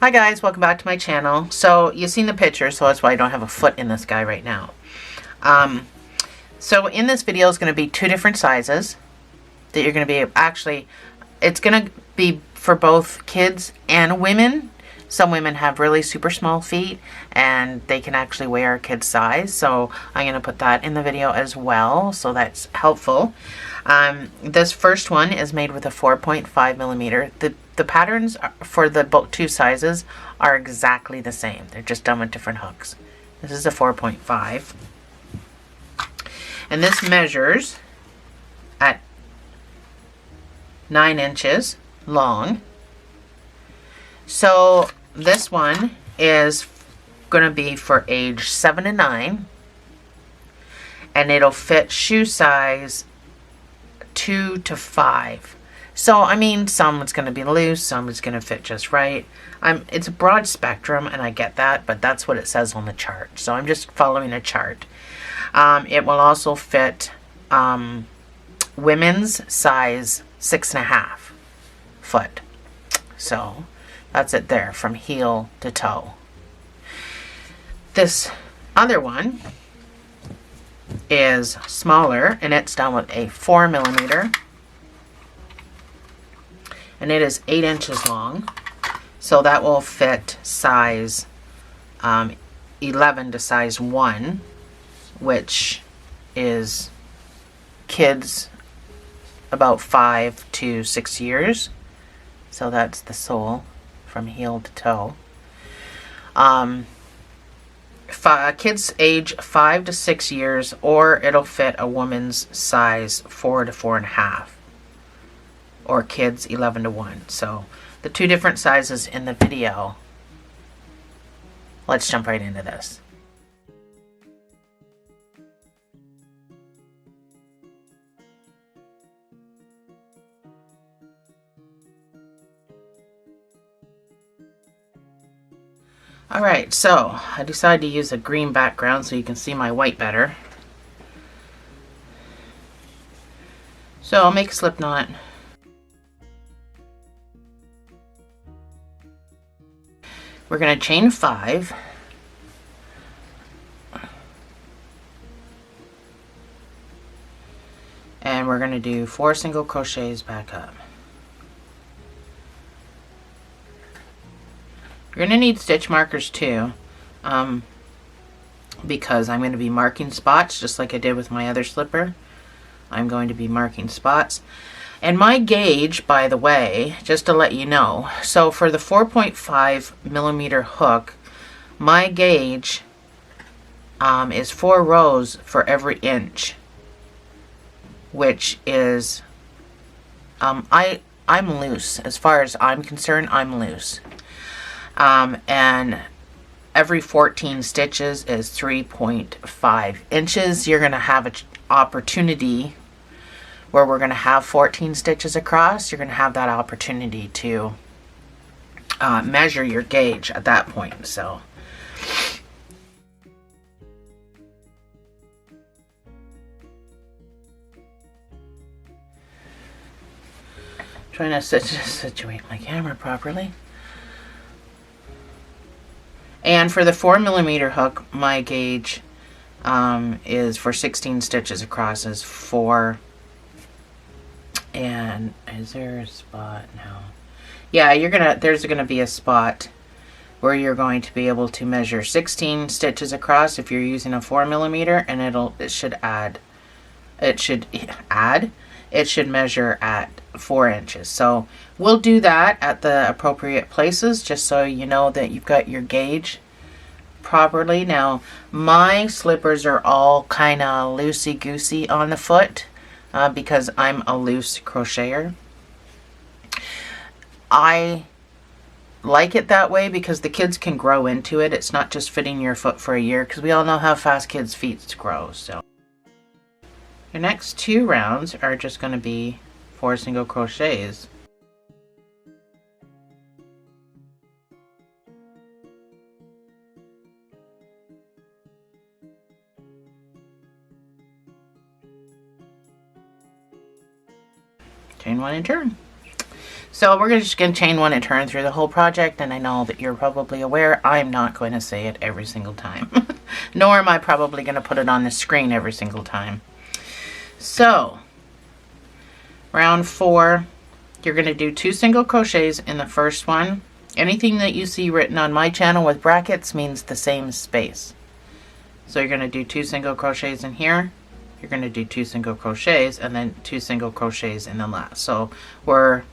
Hi guys, welcome back to my channel. So you've seen the picture, so that's why I don't have a foot in this guy right now. So in this video is going to be two different sizes that you're going to be, actually, it's going to be for both kids and women. Some women have really super small feet and they can actually wear a kid's size. So I'm going to put that in the video as well. So that's helpful. This first one is made with a 4.5 millimeter. The patterns for the two sizes are exactly the same. They're just done with different hooks. This is a 4.5. And this measures at 9 inches long. So this one is going to be for age 7 to 9. And it'll fit shoe size 2 to 5. So, I mean, some it's going to be loose, some is going to fit just right. It's a broad spectrum, and I get that, but that's what it says on the chart. So I'm just following a chart. It will also fit women's size 6.5 foot. So that's it there, from heel to toe. This other one is smaller, and it's done with a 4 millimeter. And it is 8 inches long, so that will fit size 11 to size 1, which is kids about 5 to 6 years. So that's the sole from heel to toe. Kids age 5 to 6 years, or it'll fit a woman's size 4 to 4.5. Or kids 11 to 1. So the two different sizes in the video. Let's jump right into this. Alright, so I decided to use a green background so you can see my white better. So I'll make a slip knot. We're going to chain 5. And we're going to do 4 single crochets back up. You're going to need stitch markers too, because I'm going to be marking spots just like I did with my other slipper. I'm going to be marking spots. And my gauge, by the way, just to let you know, so for the 4.5 millimeter hook, my gauge is 4 rows for every inch, which is, I'm loose. As far as I'm concerned, I'm loose. And every 14 stitches is 3.5 inches. You're going to have an opportunity where we're going to have 14 stitches across. You're going to have that opportunity to measure your gauge at that point. So trying to situate my camera properly. And for the 4 millimeter hook, my gauge is for 16 stitches across is 4. And is there a spot? No. Yeah, there's gonna be a spot where you're going to be able to measure 16 stitches across if you're using a 4 millimeter, and it should measure at 4 inches. So we'll do that at the appropriate places, just so you know that you've got your gauge properly. Now, my slippers are all kind of loosey-goosey on the foot, because I'm a loose crocheter. I like it that way because the kids can grow into it. It's not just fitting your foot for a year, because we all know how fast kids' feet grow. So your next 2 rounds are just going to be 4 single crochets. Chain 1 and turn. So we're just going to chain 1 and turn through the whole project, and I know that you're probably aware I'm not going to say it every single time. Nor am I probably going to put it on the screen every single time. So, round 4, you're going to do 2 single crochets in the first one. Anything that you see written on my channel with brackets means the same space. So you're going to do 2 single crochets in here. You're going to do 2 single crochets and then 2 single crochets in the last. So we're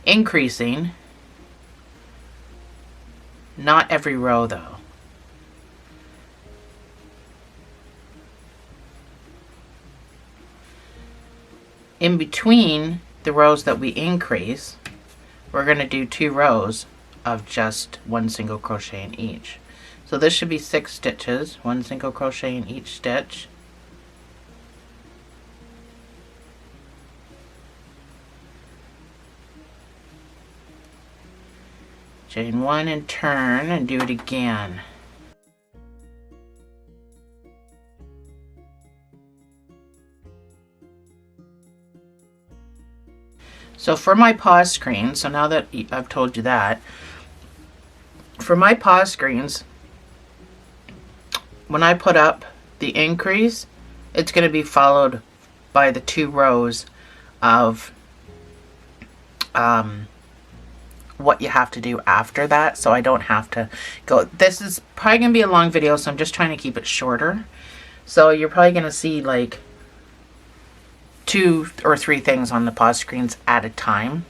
increasing, not every row though. In between the rows that we increase, we're going to do 2 rows of just 1 single crochet in each. So this should be 6 stitches, 1 single crochet in each stitch. Chain 1 and turn and do it again. So for my pause screen, so now that I've told you that, for my pause screens, when I put up the increase, it's going to be followed by the 2 rows of what you have to do after that, so I don't have to go. This is probably going to be a long video, so I'm just trying to keep it shorter. So you're probably going to see like 2 or 3 things on the pause screens at a time.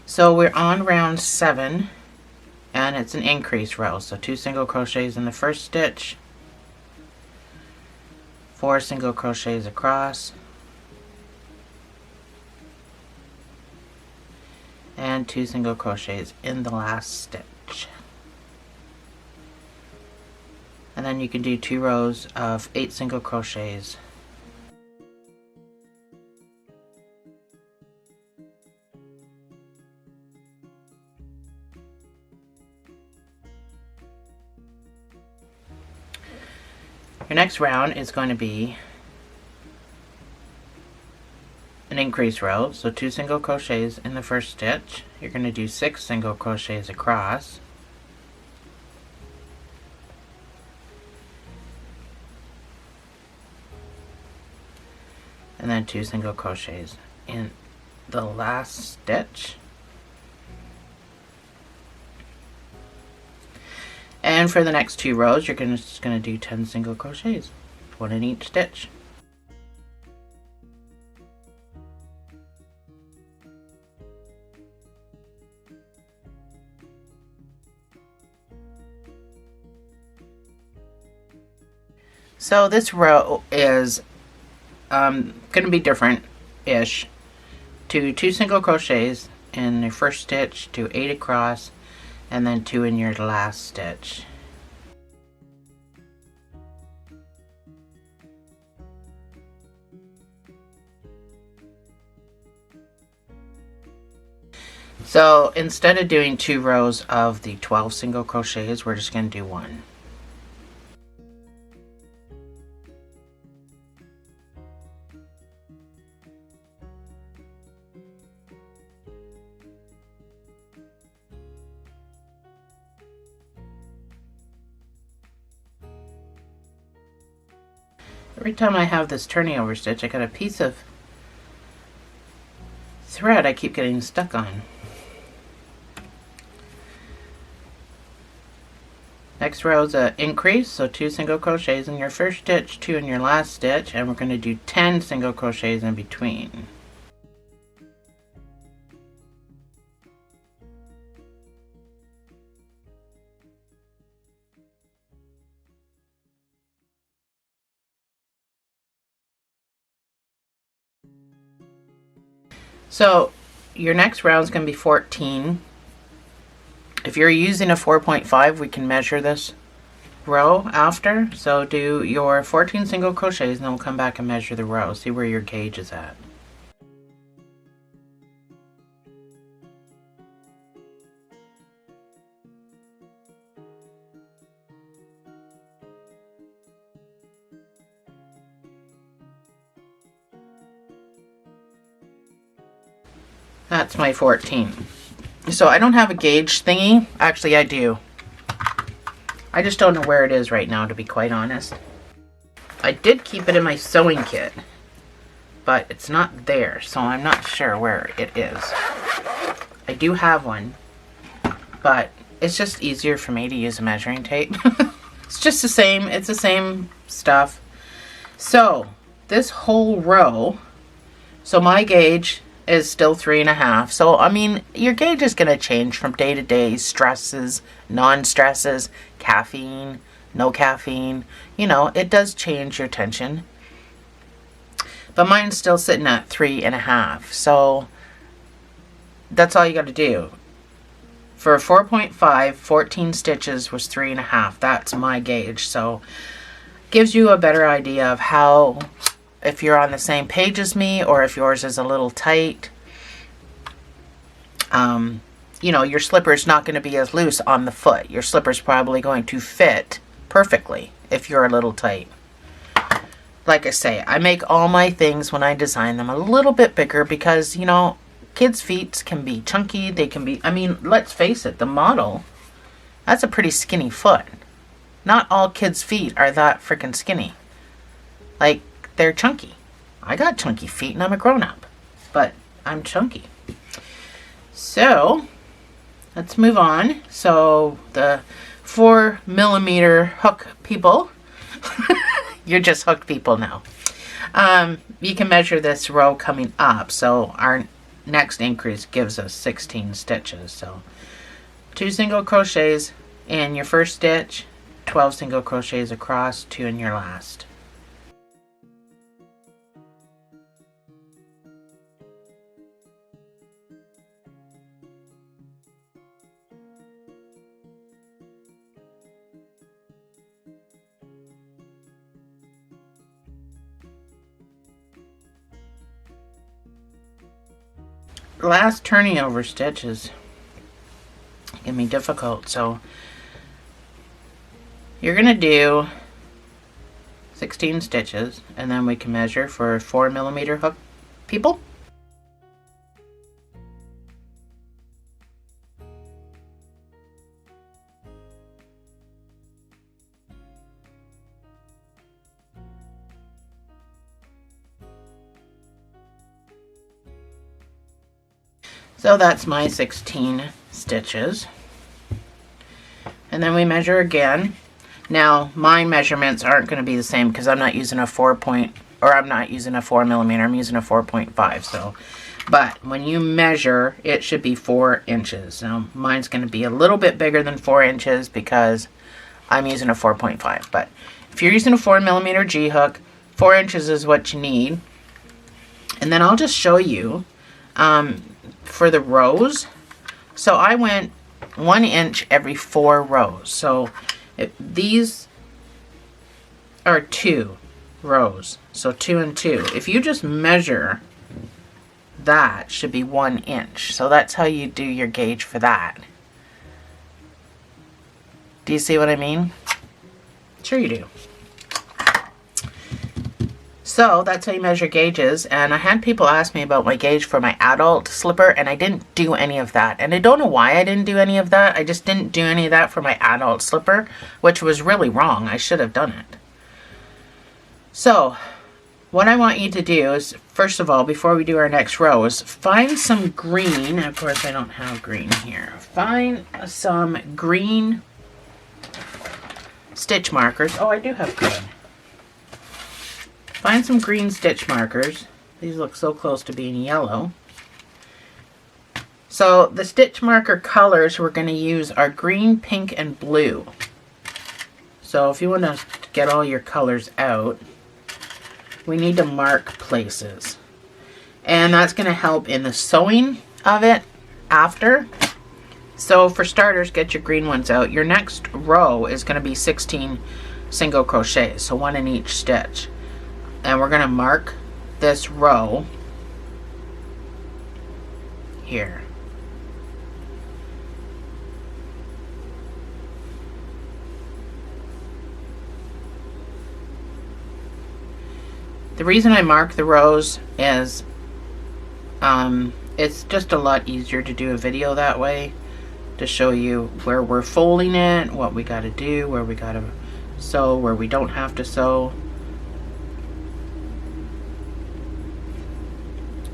So we're on round 7, and it's an increase row. So 2 single crochets in the first stitch, 4 single crochets across, and 2 single crochets in the last stitch. And then you can do 2 rows of 8 single crochets. Your next round is going to be an increase row, so 2 single crochets in the first stitch. You're going to do 6 single crochets across, and then 2 single crochets in the last stitch. And for the next 2 rows, you're just going to do 10 single crochets, 1 in each stitch. So this row is going to be different-ish. Do 2 single crochets in your first stitch, do 8 across, and then 2 in your last stitch. So instead of doing 2 rows of the 12 single crochets, we're just going to do 1. Every time I have this turning over stitch, I got a piece of thread I keep getting stuck on. Next row is an increase, so 2 single crochets in your first stitch, 2 in your last stitch, and we're going to do 10 single crochets in between. So your next round is going to be 14. If you're using a 4.5, we can measure this row after. So do your 14 single crochets and then we'll come back and measure the row, see where your gauge is at. That's my 14. So I don't have a gauge thingy. Actually, I do. I just don't know where it is right now, to be quite honest. I did keep it in my sewing kit, but it's not there, so I'm not sure where it is. I do have one, but it's just easier for me to use a measuring tape. It's just the same. It's the same stuff. So this whole row, so my gauge is still 3.5. So I mean, your gauge is going to change from day to day. Stresses, non-stresses, caffeine, no caffeine. You know, it does change your tension. But mine's still sitting at 3.5. So that's all you got to do. For 4.5, 14 stitches was 3.5. That's my gauge. So gives you a better idea of how, if you're on the same page as me, or if yours is a little tight. You know, your slipper's not going to be as loose on the foot. Your slipper's probably going to fit perfectly if you're a little tight. Like I say, I make all my things when I design them a little bit bigger because, you know, kids' feet can be chunky. They can be, I mean, let's face it, the model, that's a pretty skinny foot. Not all kids' feet are that freaking skinny. Like, they're chunky. I got chunky feet and I'm a grown-up, but I'm chunky. So, let's move on. So, the 4mm hook people, you're just hooked people now. You can measure this row coming up. So, our next increase gives us 16 stitches. So 2 single crochets in your first stitch, 12 single crochets across, 2 in your last. Last turning over stitch is gonna be difficult, so you're gonna do 16 stitches, and then we can measure for 4mm hook people. So that's my 16 stitches. And then we measure again. Now, my measurements aren't going to be the same because I'm not using a 4mm, I'm using a 4.5. So, but when you measure, it should be 4 inches. Now, mine's going to be a little bit bigger than 4 inches because I'm using a 4.5. But if you're using a 4mm G hook, 4 inches is what you need. And then I'll just show you for the rows. So I went 1 inch every 4 rows. So these are 2 rows. So 2 and 2. If you just measure, that should be 1 inch. So that's how you do your gauge for that. Do you see what I mean? Sure you do. So that's how you measure gauges, and I had people ask me about my gauge for my adult slipper, and I didn't do any of that. And I don't know why I didn't do any of that. I just didn't do any of that for my adult slipper, which was really wrong. I should have done it. So what I want you to do is, first of all, before we do our next row, is find some green. Of course, I don't have green here. Find some green stitch markers. Oh, I do have green. Find some green stitch markers. These look so close to being yellow. So the stitch marker colors we're going to use are green, pink, and blue. So if you want to get all your colors out, we need to mark places. And that's going to help in the sewing of it after. So for starters, get your green ones out. Your next row is going to be 16 single crochets, so 1 in each stitch. And we're going to mark this row here. The reason I mark the rows is it's just a lot easier to do a video that way, to show you where we're folding it, what we got to do, where we got to sew, where we don't have to sew.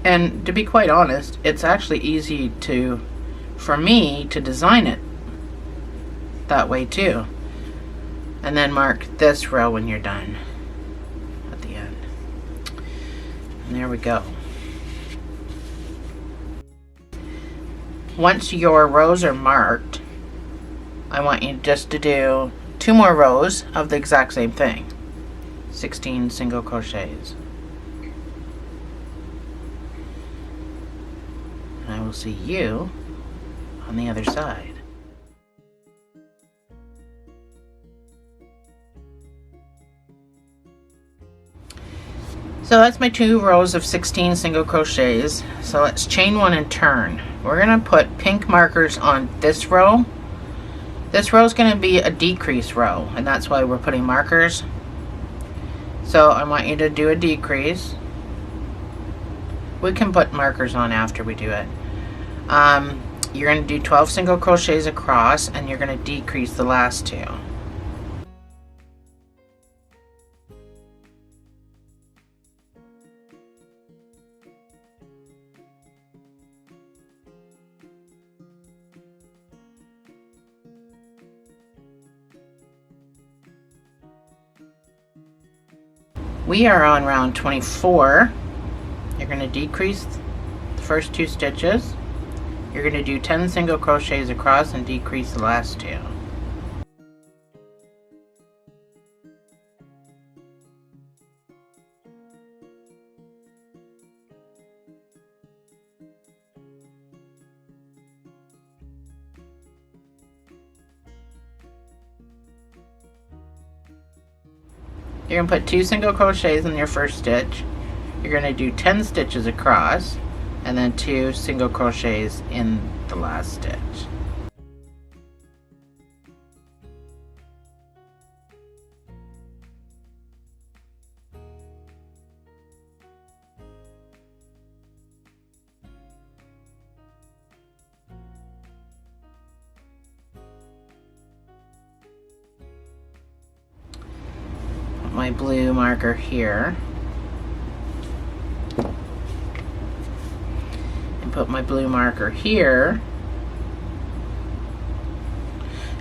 And to be quite honest, it's actually easy for me to design it that way too. And then mark this row when you're done at the end. And there we go. Once your rows are marked, I want you just to do 2 more rows of the exact same thing. 16 single crochets. And I will see you on the other side. So that's my 2 rows of 16 single crochets. So let's chain 1 and turn. We're going to put pink markers on this row. This row is going to be a decrease row, and that's why we're putting markers. So I want you to do a decrease. We can put markers on after we do it. You're going to do 12 single crochets across, and you're going to decrease the last 2. We are on round 24. You're going to decrease the first 2 stitches. You're going to do 10 single crochets across and decrease the last 2. You're going to put 2 single crochets in your first stitch. You're going to do 10 stitches across and then 2 single crochets in the last stitch. My blue marker here, and put my blue marker here.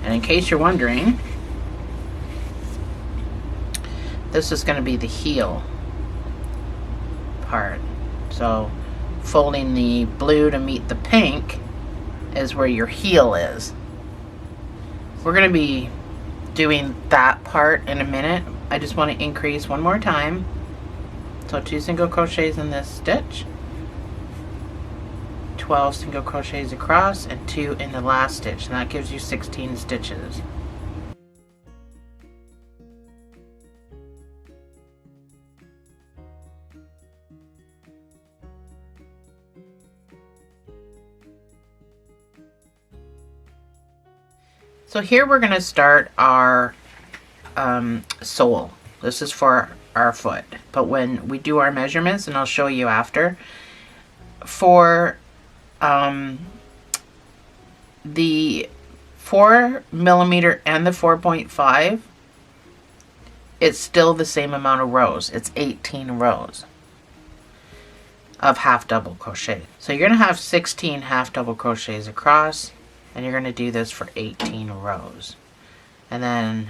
And in case you're wondering, this is going to be the heel part. So folding the blue to meet the pink is where your heel is. We're going to be doing that part in a minute. I just want to increase one more time. So 2 single crochets in this stitch, 12 single crochets across, and 2 in the last stitch, and that gives you 16 stitches. So here we're going to start our sole. This is for our foot, but when we do our measurements, and I'll show you after, for the 4mm and the 4.5, it's still the same amount of rows. It's 18 rows of half double crochet. So you're going to have 16 half double crochets across, and you're going to do this for 18 rows. And then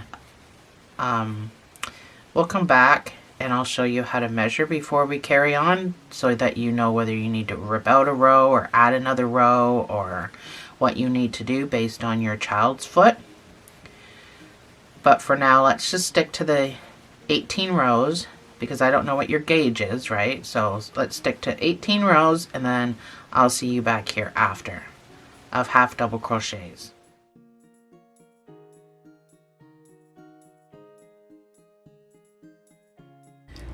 we'll come back and I'll show you how to measure before we carry on, so that you know whether you need to rip out a row or add another row, or what you need to do based on your child's foot. But for now, let's just stick to the 18 rows, because I don't know what your gauge is, right? So let's stick to 18 rows, and then I'll see you back here after, of half double crochets.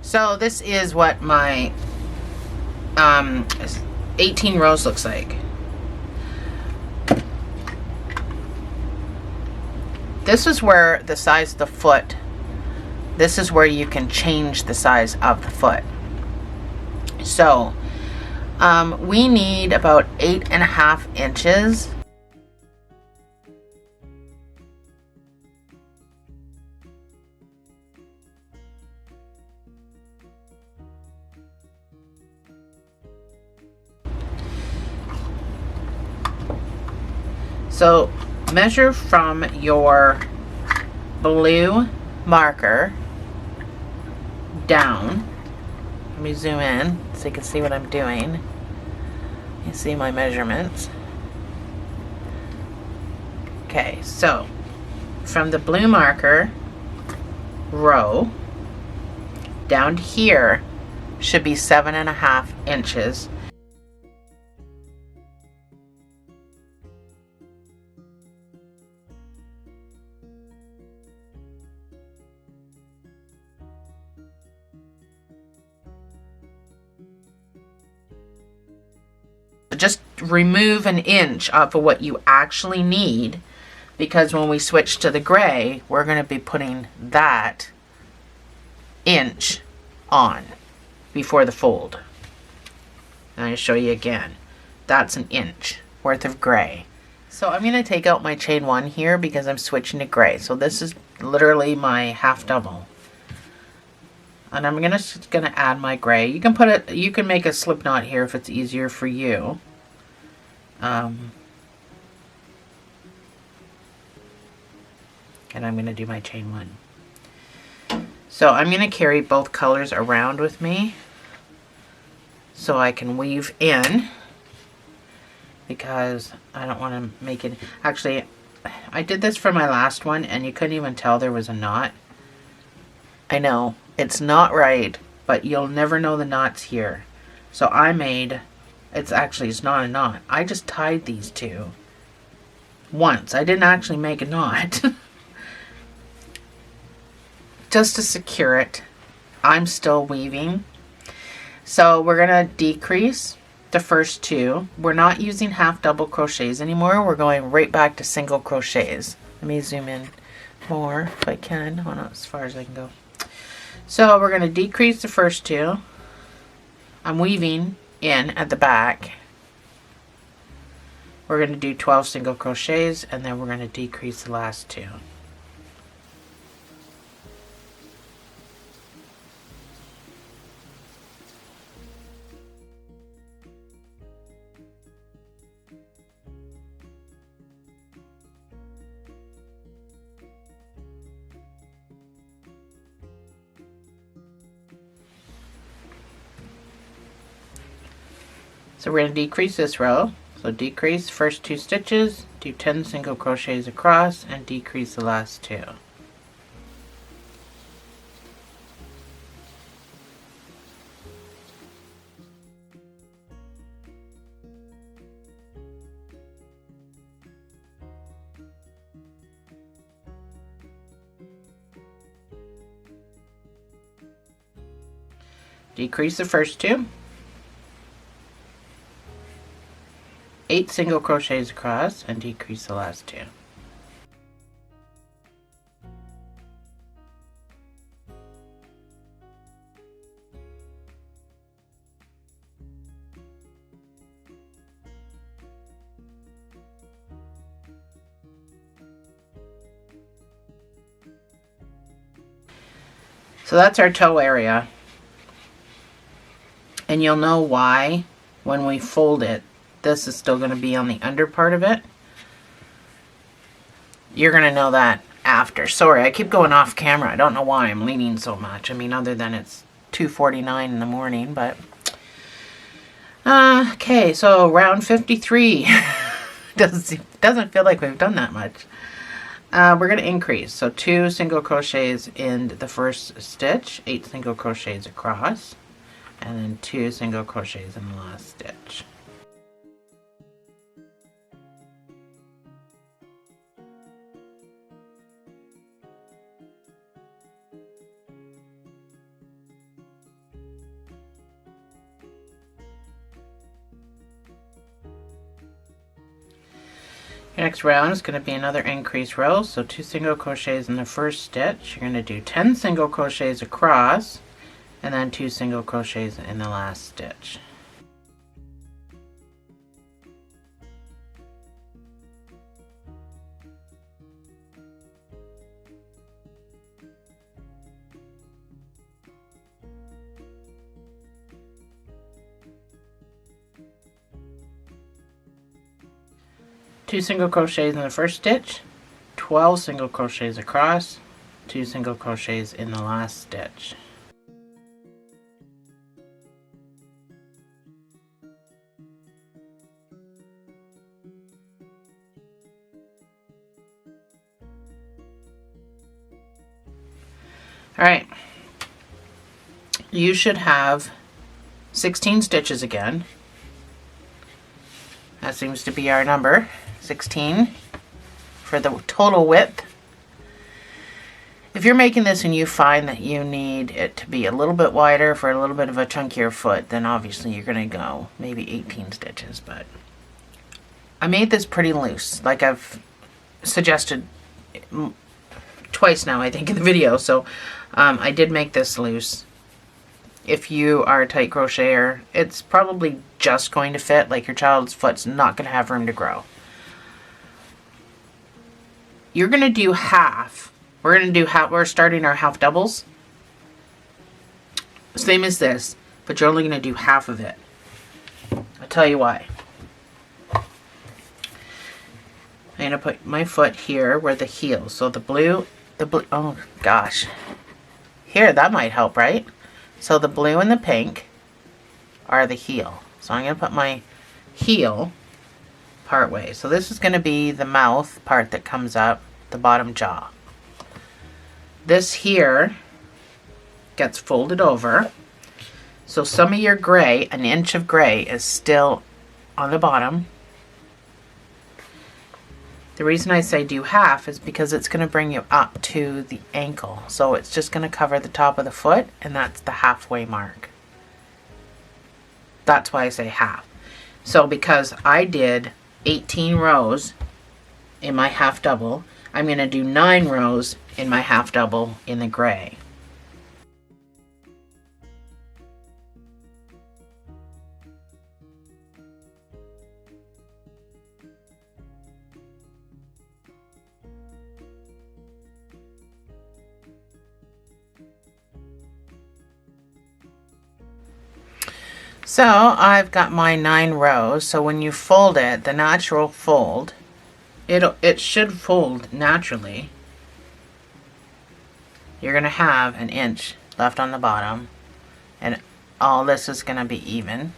So this is what my 18 rows looks like. This is where the size of the foot, this is where you can change the size of the foot. So We need about 8.5 inches. So measure from your blue marker down. Let me zoom in so you can see what I'm doing. You see my measurements. Okay, so from the blue marker row down to here should be 7.5 inches. Just remove an inch off of what you actually need, because when we switch to the gray, we're going to be putting that inch on before the fold. And I'll show you again. That's an inch worth of gray. So I'm going to take out my chain 1 here because I'm switching to gray. So this is literally my half double. And I'm just gonna add my gray. You can put it, you can make a slip knot here if it's easier for you. And I'm gonna do my chain 1. So I'm gonna carry both colors around with me so I can weave in, because I don't want to make it. Actually, I did this for my last one and you couldn't even tell there was a knot. I know. It's not right, but you'll never know the knots here. So I made, it's not a knot. I just tied these two once. I didn't actually make a knot. Just to secure it. I'm still weaving. So we're going to decrease the first two. We're not using half double crochets anymore. We're going right back to single crochets. Let me zoom in more if I can. Oh, not as far as I can go. So we're going to decrease the first two. I'm weaving in at the back. We're going to do 12 single crochets, and then we're going to decrease the last two. So we're going to decrease this row. So decrease first 2 stitches, do 10 single crochets across, and decrease the last 2. Decrease the first 2. 8 single crochets across and decrease the last 2. So that's our toe area. And you'll know why when we fold it. This is still going to be on the under part of it. You're going to know that after. Sorry, I keep going off camera. I don't know why I'm leaning so much. I mean, other than it's 2:49 in the morning, but... okay, so round 53. Doesn't feel like we've done that much. We're going to increase. So 2 single crochets in the first stitch, 8 single crochets across, and then 2 single crochets in the last stitch. Your next round is going to be another increase row, so 2 single crochets in the first stitch. You're going to do 10 single crochets across, and then 2 single crochets in the last stitch. 2 single crochets in the first stitch, 12 single crochets across, 2 single crochets in the last stitch. All right, you should have 16 stitches again. That seems to be our number, 16 for the total width. If you're making this and you find that you need it to be a little bit wider for a little bit of a chunkier foot, then obviously you're going to go maybe 18 stitches. But I made this pretty loose, like I've suggested twice now, I think, in the video. So I did make this loose. If you are a tight crocheter, it's probably just going to fit. Like, your child's foot's not going to have room to grow. You're going to do half. We're going to do half. We're starting our half doubles. Same as this, but you're only going to do half of it. I'll tell you why. I'm going to put my foot here where the heel. So the blue, oh gosh. Here, that might help, right? So the blue and the pink are the heel. So I'm going to put my heel part way. So this is going to be the mouth part that comes up, the bottom jaw. This here gets folded over. So some of your gray, an inch of gray, is still on the bottom. The reason I say do half is because it's going to bring you up to the ankle. So it's just going to cover the top of the foot, and that's the halfway mark. That's why I say half. So because I did 18 rows in my half double, I'm going to do 9 rows in my half double in the gray. So I've got my 9 rows. So when you fold it, the natural fold, it should fold naturally. You're going to have an inch left on the bottom, and all this is going to be even,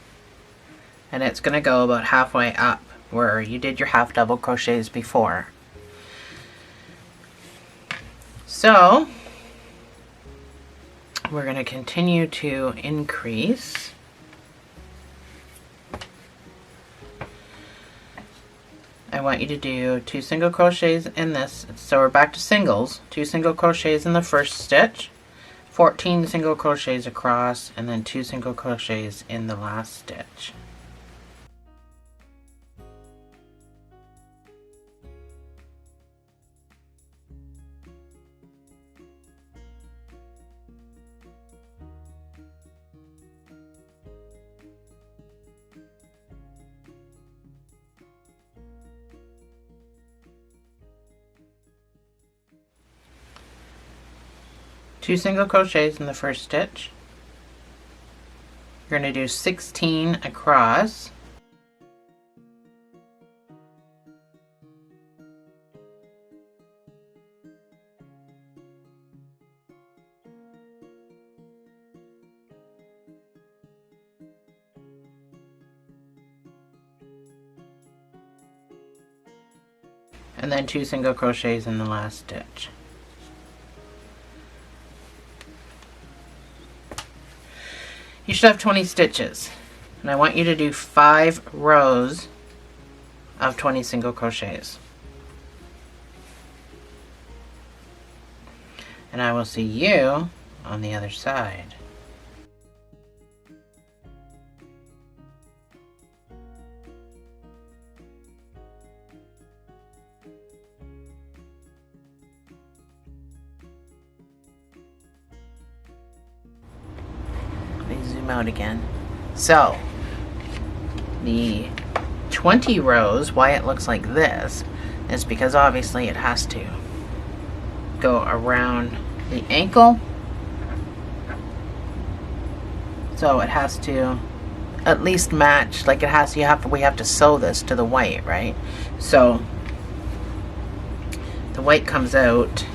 and it's going to go about halfway up where you did your half double crochets before. So we're going to continue to increase. I want you to do 2 single crochets in this. So we're back to singles. 2 single crochets in the first stitch, 14 single crochets across, and then 2 single crochets in the last stitch. Two single crochets in the first stitch. You're going to do 16 across. And then 2 single crochets in the last stitch. You should have 20 stitches, and I want you to do 5 rows of 20 single crochets. And I will see you on the other side. Zoom out again. So the 20 rows, why it looks like this is because obviously it has to go around the ankle, so it has to at least match, like it has, we have to sew this to the white, right? So the white comes out,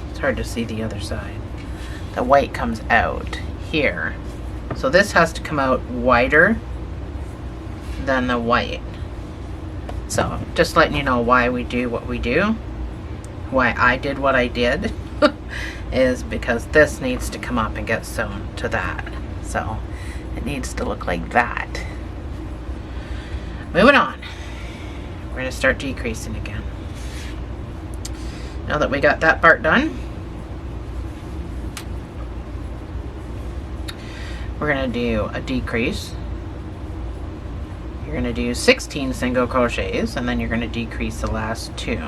it's hard to see the other side. The white comes out here. So this has to come out wider than the white. So just letting you know why we do what we do, why I did what I did, is because this needs to come up and get sewn to that. So it needs to look like that. Moving on. We're going to start decreasing again. Now that we got that part done, we're going to do a decrease. You're going to do 16 single crochets, and then you're going to decrease the last 2.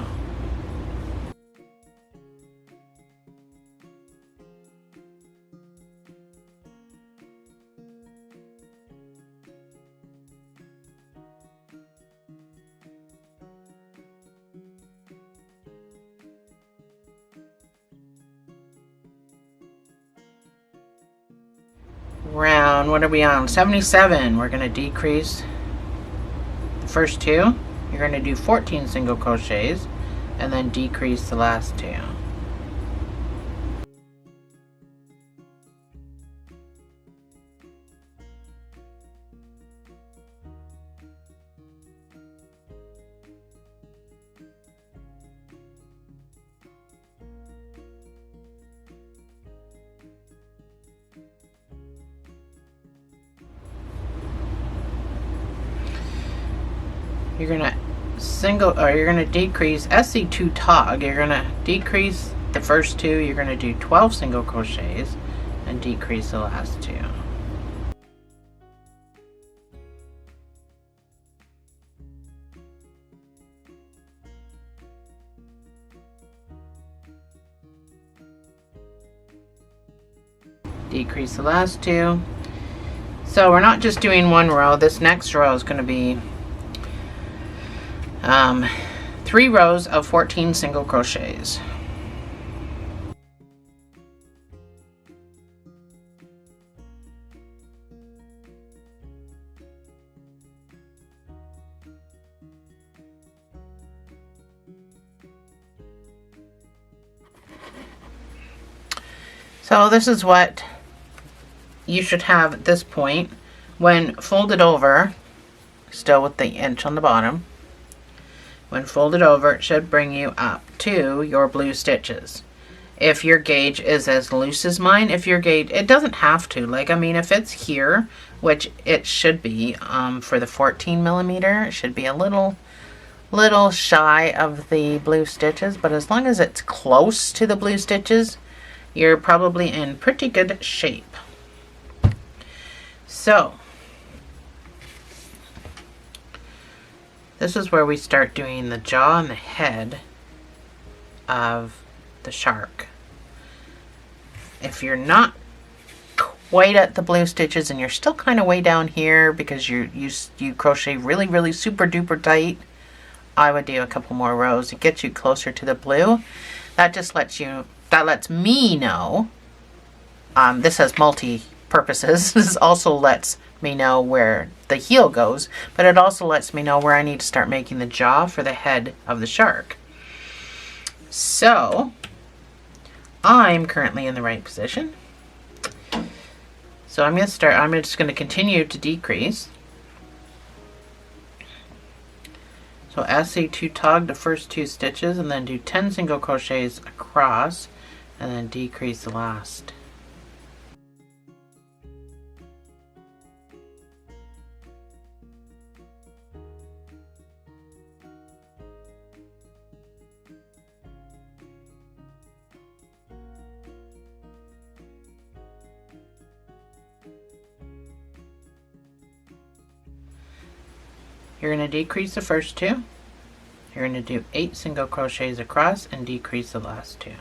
Round, what are we on? 77. We're going to decrease the first 2. You're going to do 14 single crochets and then decrease the last 2. You're gonna you're gonna decrease SC2 tog. You're gonna decrease the first 2. You're gonna do 12 single crochets and decrease the last 2. Decrease the last 2. So we're not just doing 1 row. This next row is going to be 3 rows of 14 single crochets. So this is what you should have at this point. When folded over, still with the inch on the bottom, when folded over, it should bring you up to your blue stitches. If your gauge is as loose as mine, if your gauge, it doesn't have to, like, I mean, if it's here, which it should be, for the 14 millimeter, it should be a little shy of the blue stitches, but as long as it's close to the blue stitches, you're probably in pretty good shape. So this is where we start doing the jaw and the head of the shark. If you're not quite at the blue stitches and you're still kind of way down here because you crochet really super duper tight, I would do a couple more rows to get you closer to the blue. That just lets me know, this has multi-purposes. This also lets me know where the heel goes, but it also lets me know where I need to start making the jaw for the head of the shark. So I'm currently in the right position. So I'm just going to continue to decrease. So SC2 tog the first 2 stitches and then do 10 single crochets across and then decrease the last. You're going to decrease the first 2. You're going to do 8 single crochets across and decrease the last 2.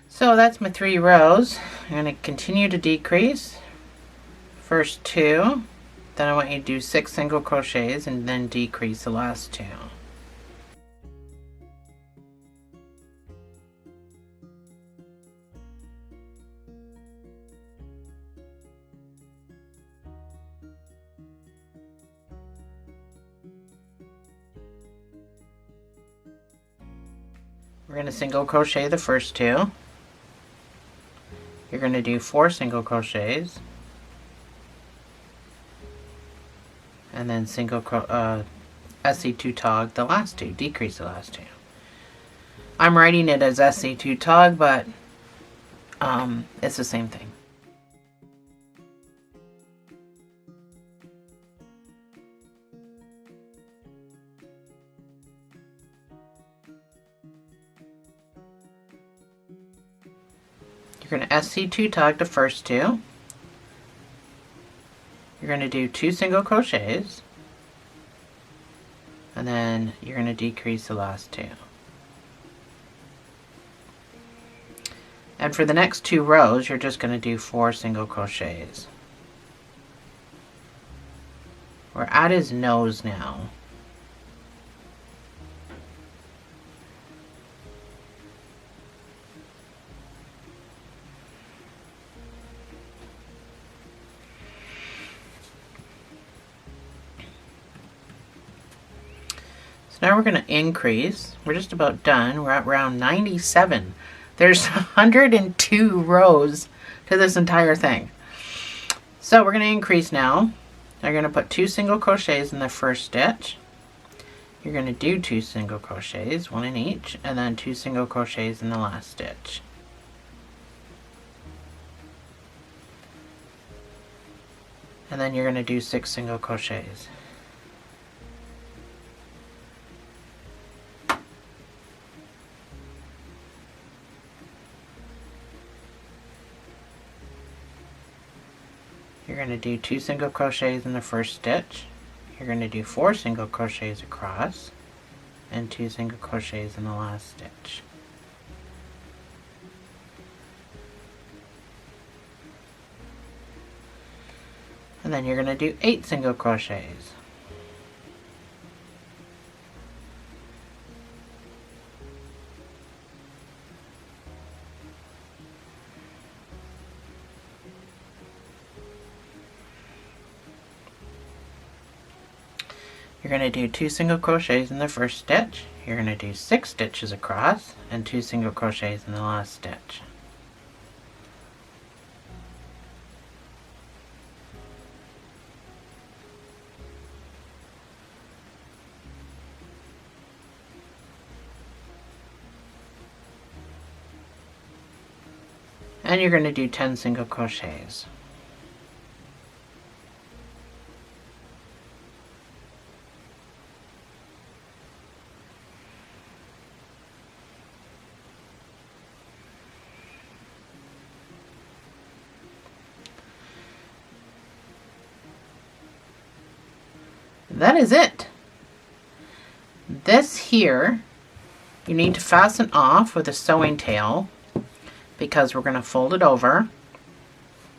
So that's my 3 rows. I'm going to continue to decrease. First 2, then I want you to do 6 single crochets and then decrease the last 2. We're going to single crochet the first 2. You're going to do 4 single crochets and then SC2 tog the last 2, decrease the last 2. I'm writing it as SC2 tog, but it's the same thing. You're going to SC2 tog the first 2. You're going to do 2 single crochets and then you're going to decrease the last 2. And for the next 2 rows, you're just going to do 4 single crochets. We're at his nose now. Now we're going to increase. We're just about done. We're at round 97. There's 102 rows to this entire thing. So we're going to increase now. You're going to put 2 single crochets in the first stitch. You're going to do 2 single crochets, 1 in each, and then 2 single crochets in the last stitch. And then you're going to do 6 single crochets. You're going to do 2 single crochets in the first stitch. You're going to do 4 single crochets across and 2 single crochets in the last stitch. And then you're going to do 8 single crochets. You're going to do 2 single crochets in the first stitch. You're going to do 6 stitches across and 2 single crochets in the last stitch. And you're going to do 10 single crochets. That is it. This here, you need to fasten off with a sewing tail because we're going to fold it over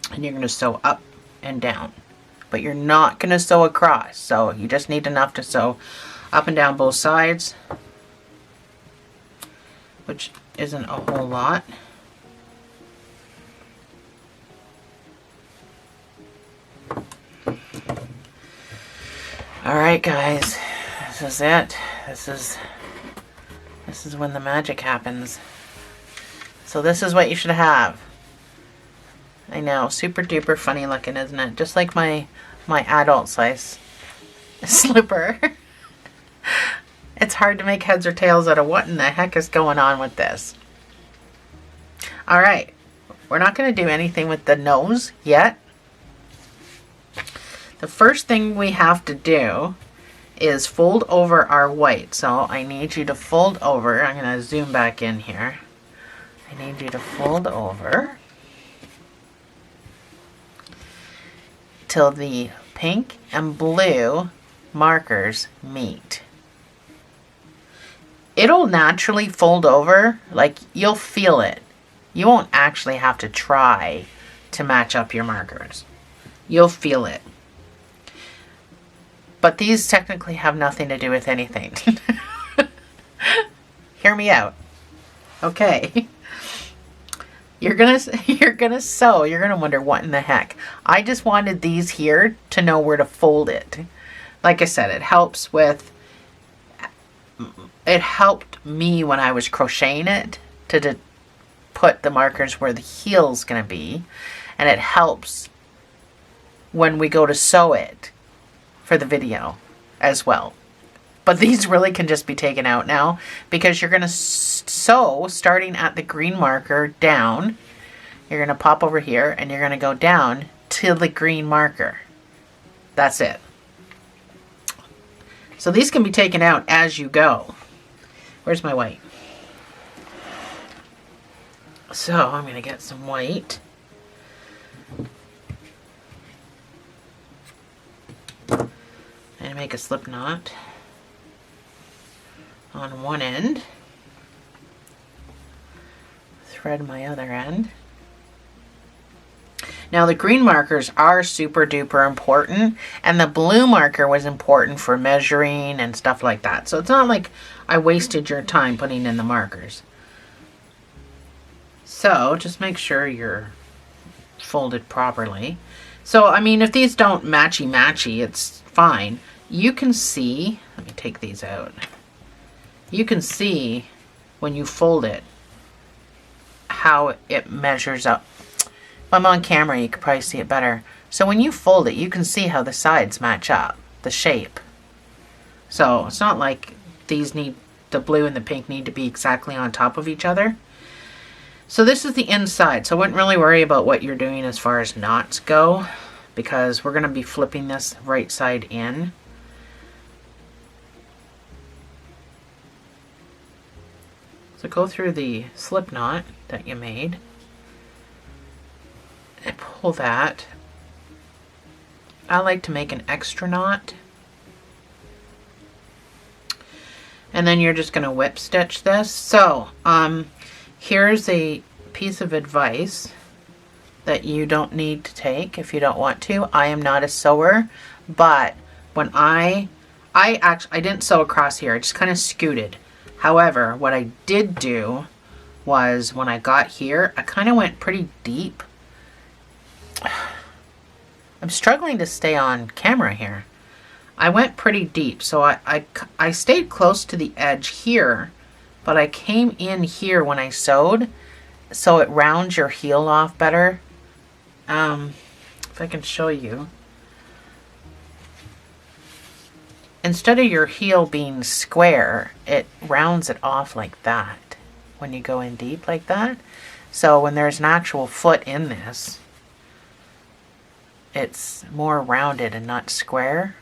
and you're going to sew up and down. But you're not going to sew across, so you just need enough to sew up and down both sides, which isn't a whole lot. Alright guys, this is it. This is when the magic happens. So this is what you should have. I know, super duper funny looking, isn't it? Just like my adult size slipper. It's hard to make heads or tails out of what in the heck is going on with this. Alright, we're not going to do anything with the nose yet. The first thing we have to do is fold over our white. So I need you to fold over. I'm going to zoom back in here. I need you to fold over till the pink and blue markers meet. It'll naturally fold over, like you'll feel it. You won't actually have to try to match up your markers. You'll feel it. But these technically have nothing to do with anything. Hear me out. Okay. You're gonna sew. You're gonna wonder what in the heck. I just wanted these here to know where to fold it. Like I said, it helped me when I was crocheting it to put the markers where the heel's gonna be, and it helps when we go to sew it for the video as well. But these really can just be taken out now, because you're going to sew starting at the green marker down. You're going to pop over here and you're going to go down to the green marker. That's it. So these can be taken out as you go. Where's my white? So I'm going to get some white. And make a slip knot on one end, thread my other end. Now the green markers are super duper important, and the blue marker was important for measuring and stuff like that. So it's not like I wasted your time putting in the markers. So just make sure you're folded properly. So I mean, if these don't matchy, it's fine. You can see, let me take these out. You can see when you fold it how it measures up. If I'm on camera, you can probably see it better. So when you fold it, you can see how the sides match up, the shape. So it's not like these need, the blue and the pink need to be exactly on top of each other. So this is the inside. So I wouldn't really worry about what you're doing as far as knots go, because we're going to be flipping this right side in. So go through the slip knot that you made and pull that. I like to make an extra knot. And then you're just going to whip stitch this. So here's a piece of advice that you don't need to take if you don't want to. I am not a sewer, but when I didn't sew across here. I just kind of scooted. However, what I did do was when I got here, I kind of went pretty deep. I'm struggling to stay on camera here. I went pretty deep, so I stayed close to the edge here, but I came in here when I sewed, so it rounds your heel off better. If I can show you. Instead of your heel being square, it rounds it off like that when you go in deep like that. So when there's an actual foot in this, it's more rounded and not square.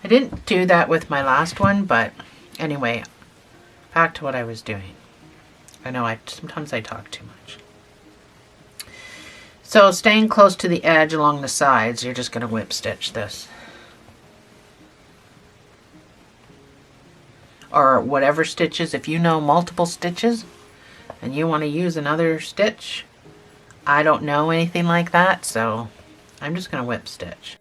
I didn't do that with my last one, but anyway, back to what I was doing. I know sometimes I talk too much. So staying close to the edge along the sides, you're just going to whip stitch this. Or whatever stitches. If you know multiple stitches and you want to use another stitch, I don't know anything like that, so I'm just going to whip stitch.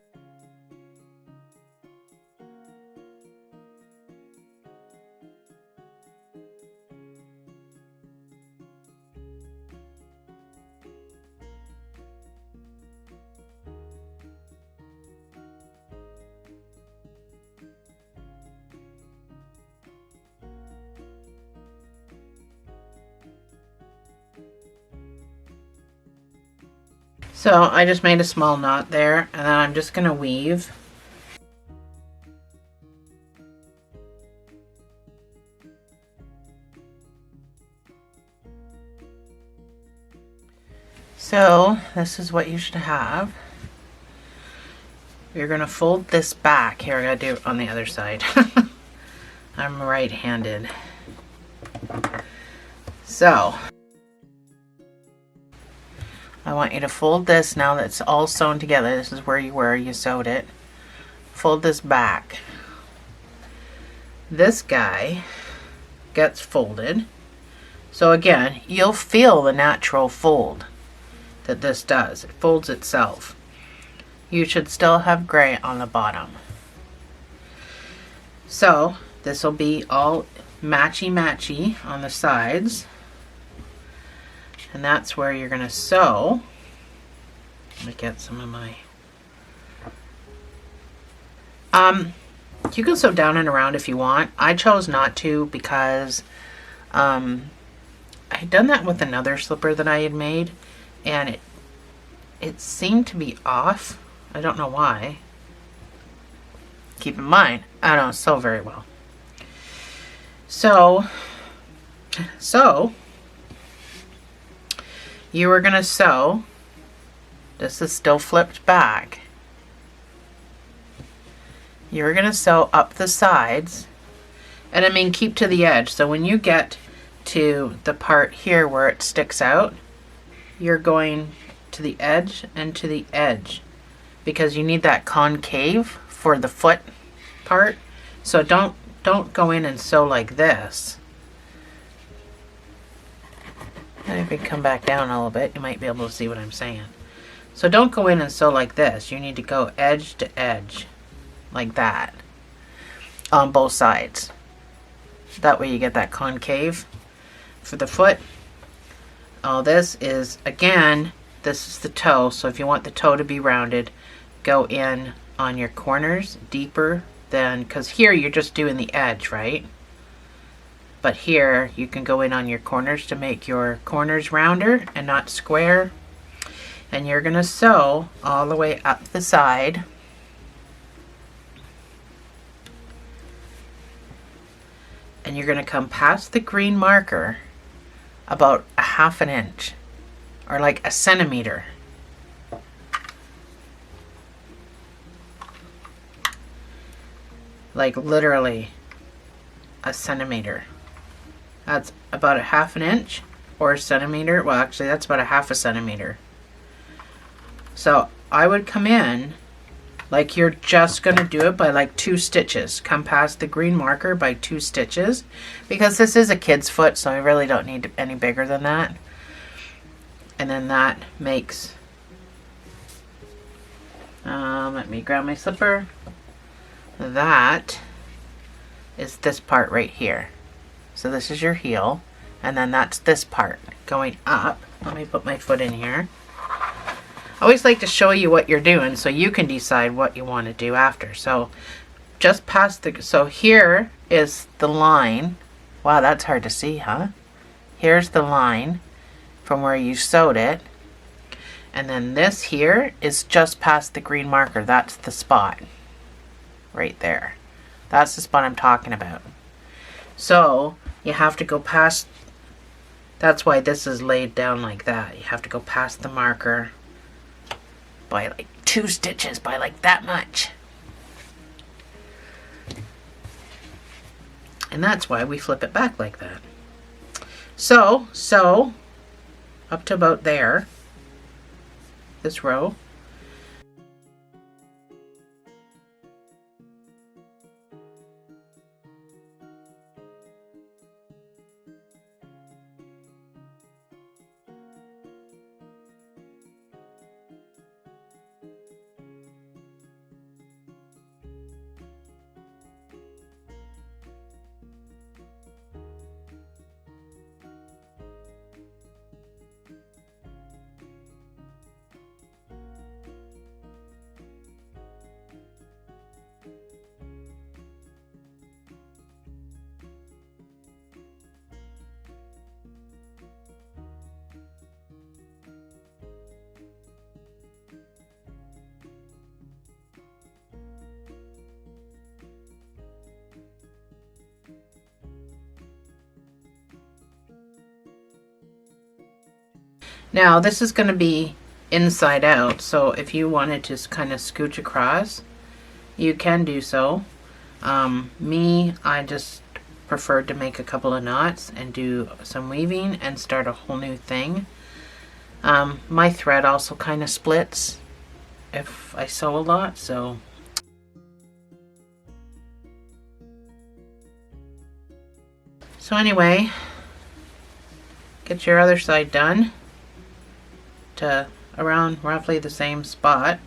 So I just made a small knot there, and then I'm just going to weave. So this is what you should have. You're going to fold this back. Here, I got to do it on the other side. I'm right-handed. So I want you to fold this now that it's all sewn together. This is where you were, you sewed it. Fold this back. This guy gets folded. So again, you'll feel the natural fold that this does. It folds itself. You should still have gray on the bottom. So this will be all matchy on the sides. And that's where you're going to sew. Let me get some of my... you can sew down and around if you want. I chose not to because I had done that with another slipper that I had made, and it seemed to be off. I don't know why. Keep in mind, I don't sew very well. So you are going to sew. This is still flipped back. You're going to sew up the sides, and I mean keep to the edge. So when you get to the part here where it sticks out, you're going to the edge and to the edge, because you need that concave for the foot part. So don't go in and sew like this. And if you come back down a little bit, you might be able to see what I'm saying. So don't go in and sew like this. You need to go edge to edge, like that, on both sides. That way you get that concave for the foot. All this is, again, this is the toe. So if you want the toe to be rounded, go in on your corners deeper than, because here you're just doing the edge, right? But here you can go in on your corners to make your corners rounder and not square. And you're going to sew all the way up the side. And you're going to come past the green marker about a ½ inch, or like a centimeter. Like literally a centimeter. That's about a ½ inch or a centimeter. Well, actually that's about a ½ centimeter. So I would come in like you're just going to do it by like 2 stitches. Come past the green marker by 2 stitches, because this is a kid's foot, so I really don't need any bigger than that. And then that makes, let me grab my slipper. That is this part right here. So this is your heel, and then that's this part going up. Let me put my foot in here. I always like to show you what you're doing so you can decide what you want to do after. So just past the, so here is the line. Wow, that's hard to see, huh? Here's the line from where you sewed it. And then this here is just past the green marker. That's the spot right there. That's the spot I'm talking about. So you have to go past, that's why this is laid down like that. You have to go past the marker by like 2 stitches, by like that much. And that's why we flip it back like that. So up to about there, this row. Now this is going to be inside out, so if you wanted to kind of scooch across, you can do so. I just preferred to make a couple of knots and do some weaving and start a whole new thing. My thread also kind of splits if I sew a lot, so anyway, get your other side done to around roughly the same spot.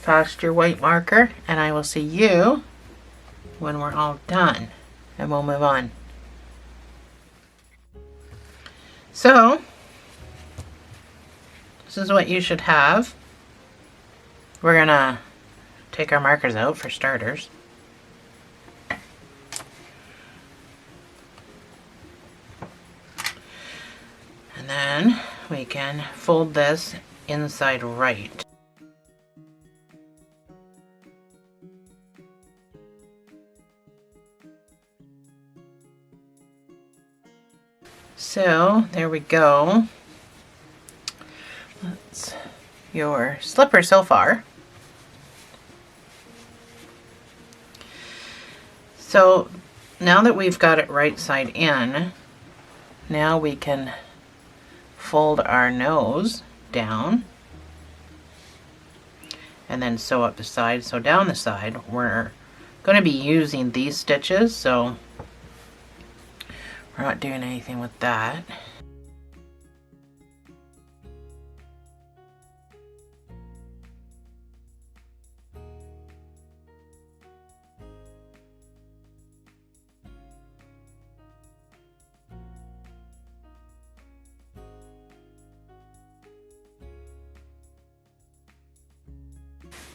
Cast your white marker, and I will see you when we're all done, and we'll move on. So this is what you should have. We're gonna take our markers out for starters. And then we can fold this inside right. So there we go. That's your slipper so far. So now that we've got it right side in, now we can fold our nose down and then sew up the side. So down the side, we're going to be using these stitches, so we're not doing anything with that.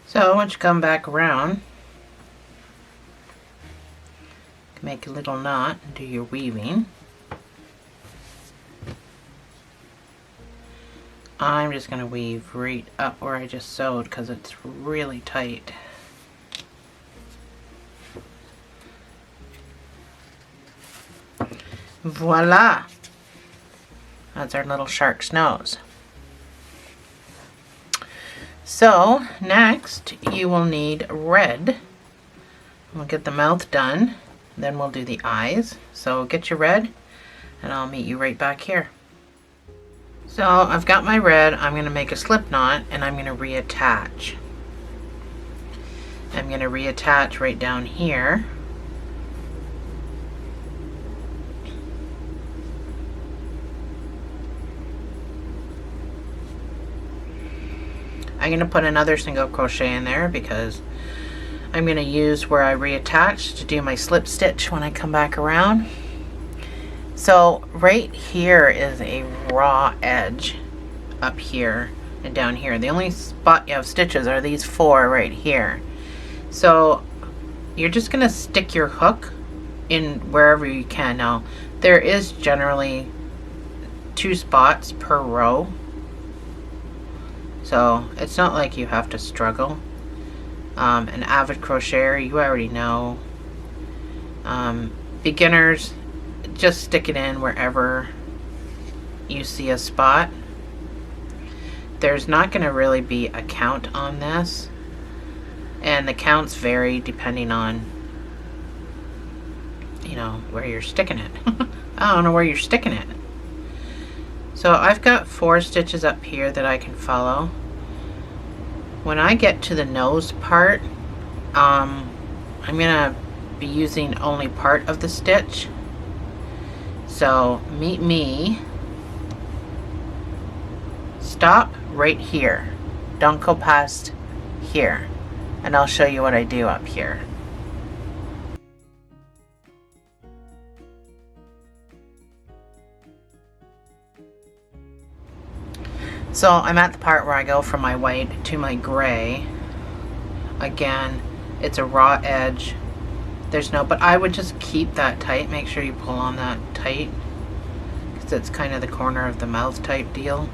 So once you come back around, make a little knot and do your weaving. I'm just going to weave right up where I just sewed because it's really tight. Voila! That's our little shark's nose. So next you will need red. We'll get the mouth done, then we'll do the eyes. So get your red and I'll meet you right back here. So I've got my red. I'm going to make a slip knot and I'm going to reattach. I'm going to reattach right down here. I'm going to put another single crochet in there because I'm going to use where I reattach to do my slip stitch when I come back around. So right here is a raw edge up here and down here. The only spot you have stitches are these four right here. So you're just going to stick your hook in wherever you can. Now there is generally 2 spots per row. So it's not like you have to struggle. An avid crocheter, you already know. Beginners, just stick it in wherever you see a spot. There's not going to really be a count on this, and the counts vary depending on, you know, where you're sticking it. I don't know where you're sticking it. So I've got 4 stitches up here that I can follow. When I get to the nose part, I'm gonna be using only part of the stitch. So meet me, stop right here. Don't go past here. And I'll show you what I do up here. So I'm at the part where I go from my white to my gray. Again, it's a raw edge. There's no, but I would just keep that tight. Make sure you pull on that tight, because it's kind of the corner of the mouth type deal.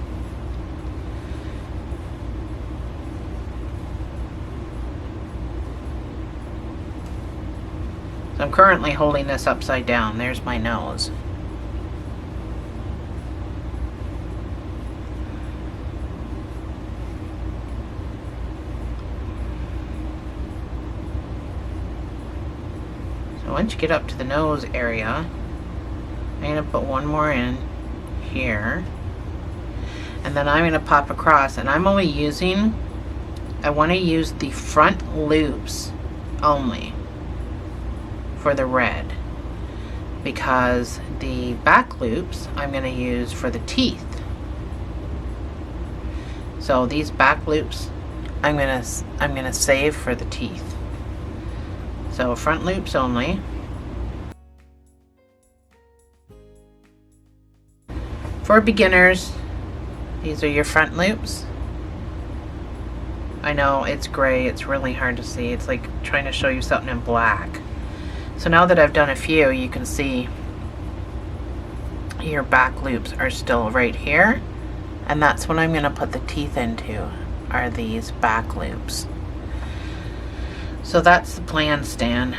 So I'm currently holding this upside down. There's my nose. Once you get up to the nose area, I'm going to put one more in here, and then I'm going to pop across, and I'm only using, I want to use the front loops only for the red. because the back loops I'm going to use for the teeth. So these back loops I'm going to save for the teeth. So front loops only. For beginners, these are your front loops. I know it's gray, it's really hard to see. It's like trying to show you something in black. So now that I've done a few, you can see your back loops are still right here. And that's what I'm going to put the teeth into, are these back loops. So that's the plan, Stan.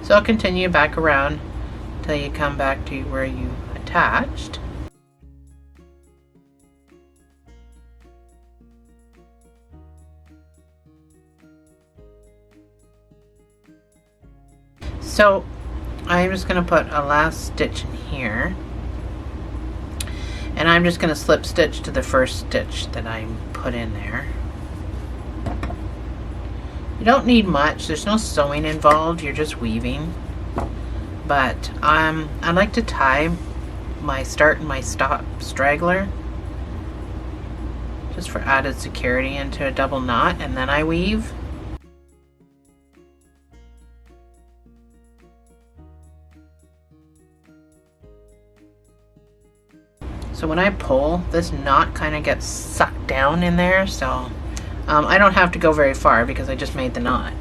So I'll continue back around till you come back to where you attached. So I'm just going to put a last stitch in here, and I'm just going to slip stitch to the first stitch that I put in there. You don't need much, there's no sewing involved, you're just weaving. But I like to tie my start and my stop straggler just for added security into a double knot, and then I weave. So when I pull, this knot kind of gets sucked down in there, so I don't have to go very far because I just made the knot.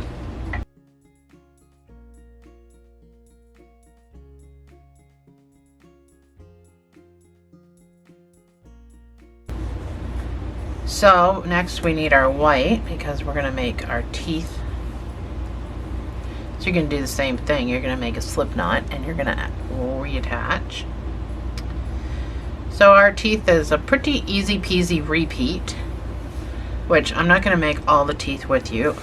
So next we need our white because we're going to make our teeth. So you're going to do the same thing. You're going to make a slip knot and you're going to reattach. So our teeth is a pretty easy peasy repeat, which I'm not going to make all the teeth with you,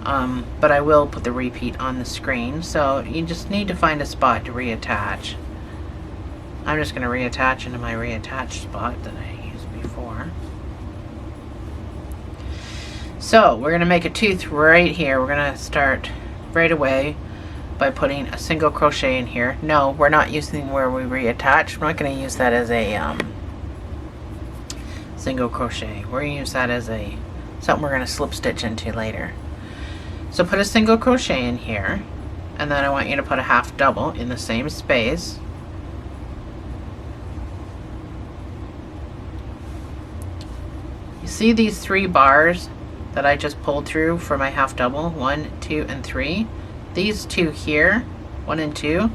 but I will put the repeat on the screen. So you just need to find a spot to reattach. I'm just going to reattach into my reattached spot that I used before. So we're going to make a tooth right here. We're going to start right away by putting a single crochet in here. No, we're not using where we reattach. We're not going to use that as a single crochet. We're going to use that as a something we're going to slip stitch into later. So put a single crochet in here, and then I want you to put a half double in the same space. You see these 3 bars that I just pulled through for my half double? 1, 2, and 3. These 2 here, 1 and 2,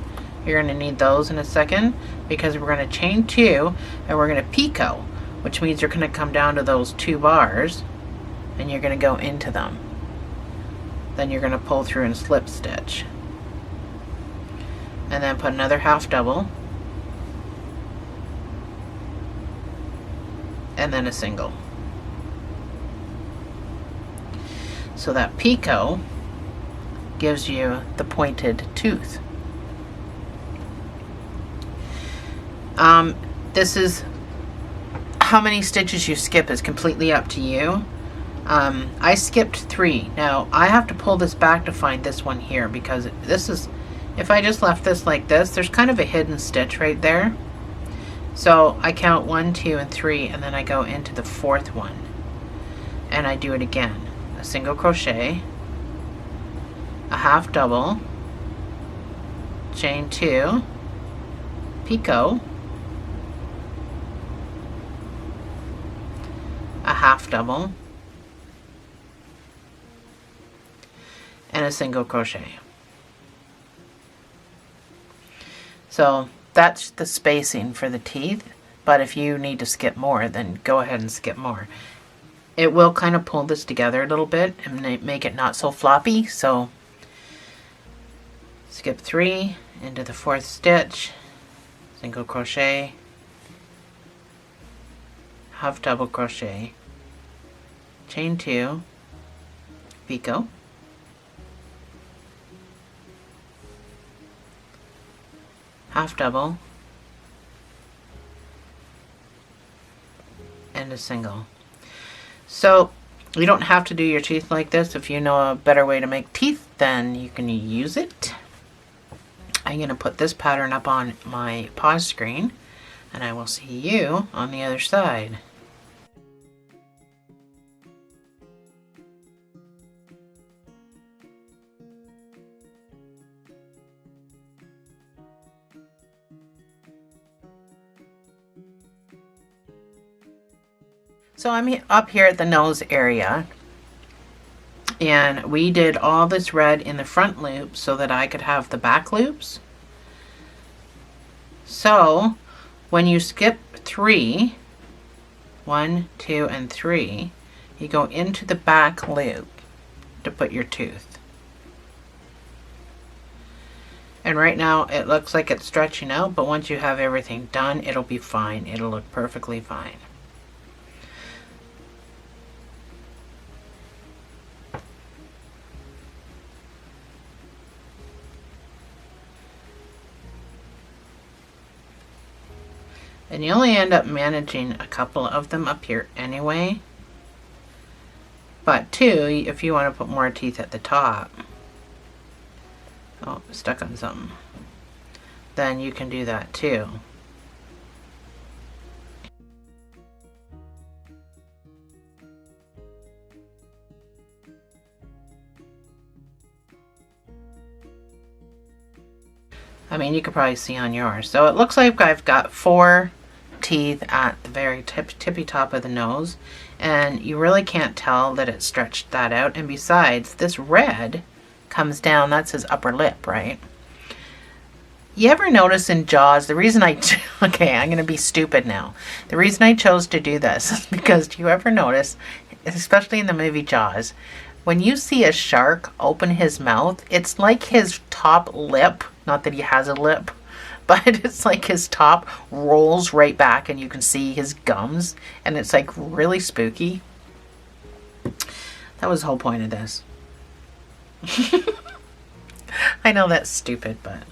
you're going to need those in a second because we're going to chain 2 and we're going to picot, which means you're going to come down to those 2 bars and you're going to go into them. Then you're going to pull through and slip stitch. And then put another half double. And then a single. So that picot gives you the pointed tooth. This is how many stitches you skip is completely up to you. I skipped 3. Now I have to pull this back to find this one here because this is, if I just left this like this, there's kind of a hidden stitch right there. So I count 1, 2, and 3, and then I go into the 4th one and I do it again. A single crochet, a half double, chain 2, picot, a half double, and a single crochet. So that's the spacing for the teeth, but if you need to skip more, then go ahead and skip more. It will kind of pull this together a little bit and make it not so floppy, so skip 3 into the 4th stitch, single crochet, half double crochet, chain 2, picot, half double, and a single. So You don't have to do your teeth like this. If you know a better way to make teeth, then you can use it. I'm going to put this pattern up on my pause screen, and I will see you on the other side. So I'm up here at the nose area, and we did all this red in the front loop so that I could have the back loops. So when you skip 3, 1, 2, and 3, you go into the back loop to put your tooth. And right now it looks like it's stretching out, but once you have everything done, it'll be fine. It'll look perfectly fine. And you only end up managing a couple of them up here anyway. But 2, if you want to put more teeth at the top. Oh, stuck on something. Then you can do that too. I mean, you could probably see on yours. So it looks like I've got 4 teeth at the very tippy top of the nose, and you really can't tell that it stretched that out. And besides, this red comes down, that's his upper lip, right? You ever notice in Jaws, the reason okay, I'm gonna be stupid now. The reason I chose to do this is because, do you ever notice, especially in the movie Jaws, when you see a shark open his mouth, it's like his top lip, not that he has a lip, but it's like his top rolls right back and you can see his gums, and it's like really spooky. That was the whole point of this. I know that's stupid, but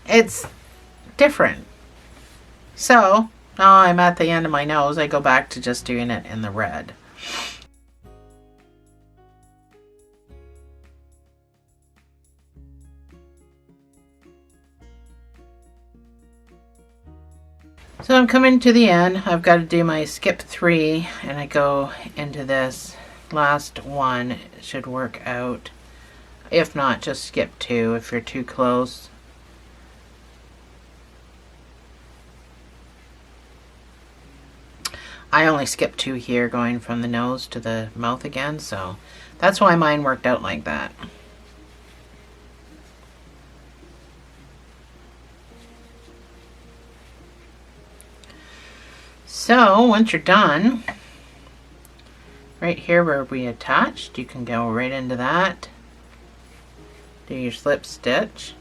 it's different. So now I'm at the end of my nose. I go back to just doing it in the red. So I'm coming to the end. I've got to do my skip 3, and I go into this last one. It should work out. If not, just skip 2 if you're too close. I only skipped 2 here, going from the nose to the mouth again, so that's why mine worked out like that. So once you're done, right here where we attached, you can go right into that, do your slip stitch,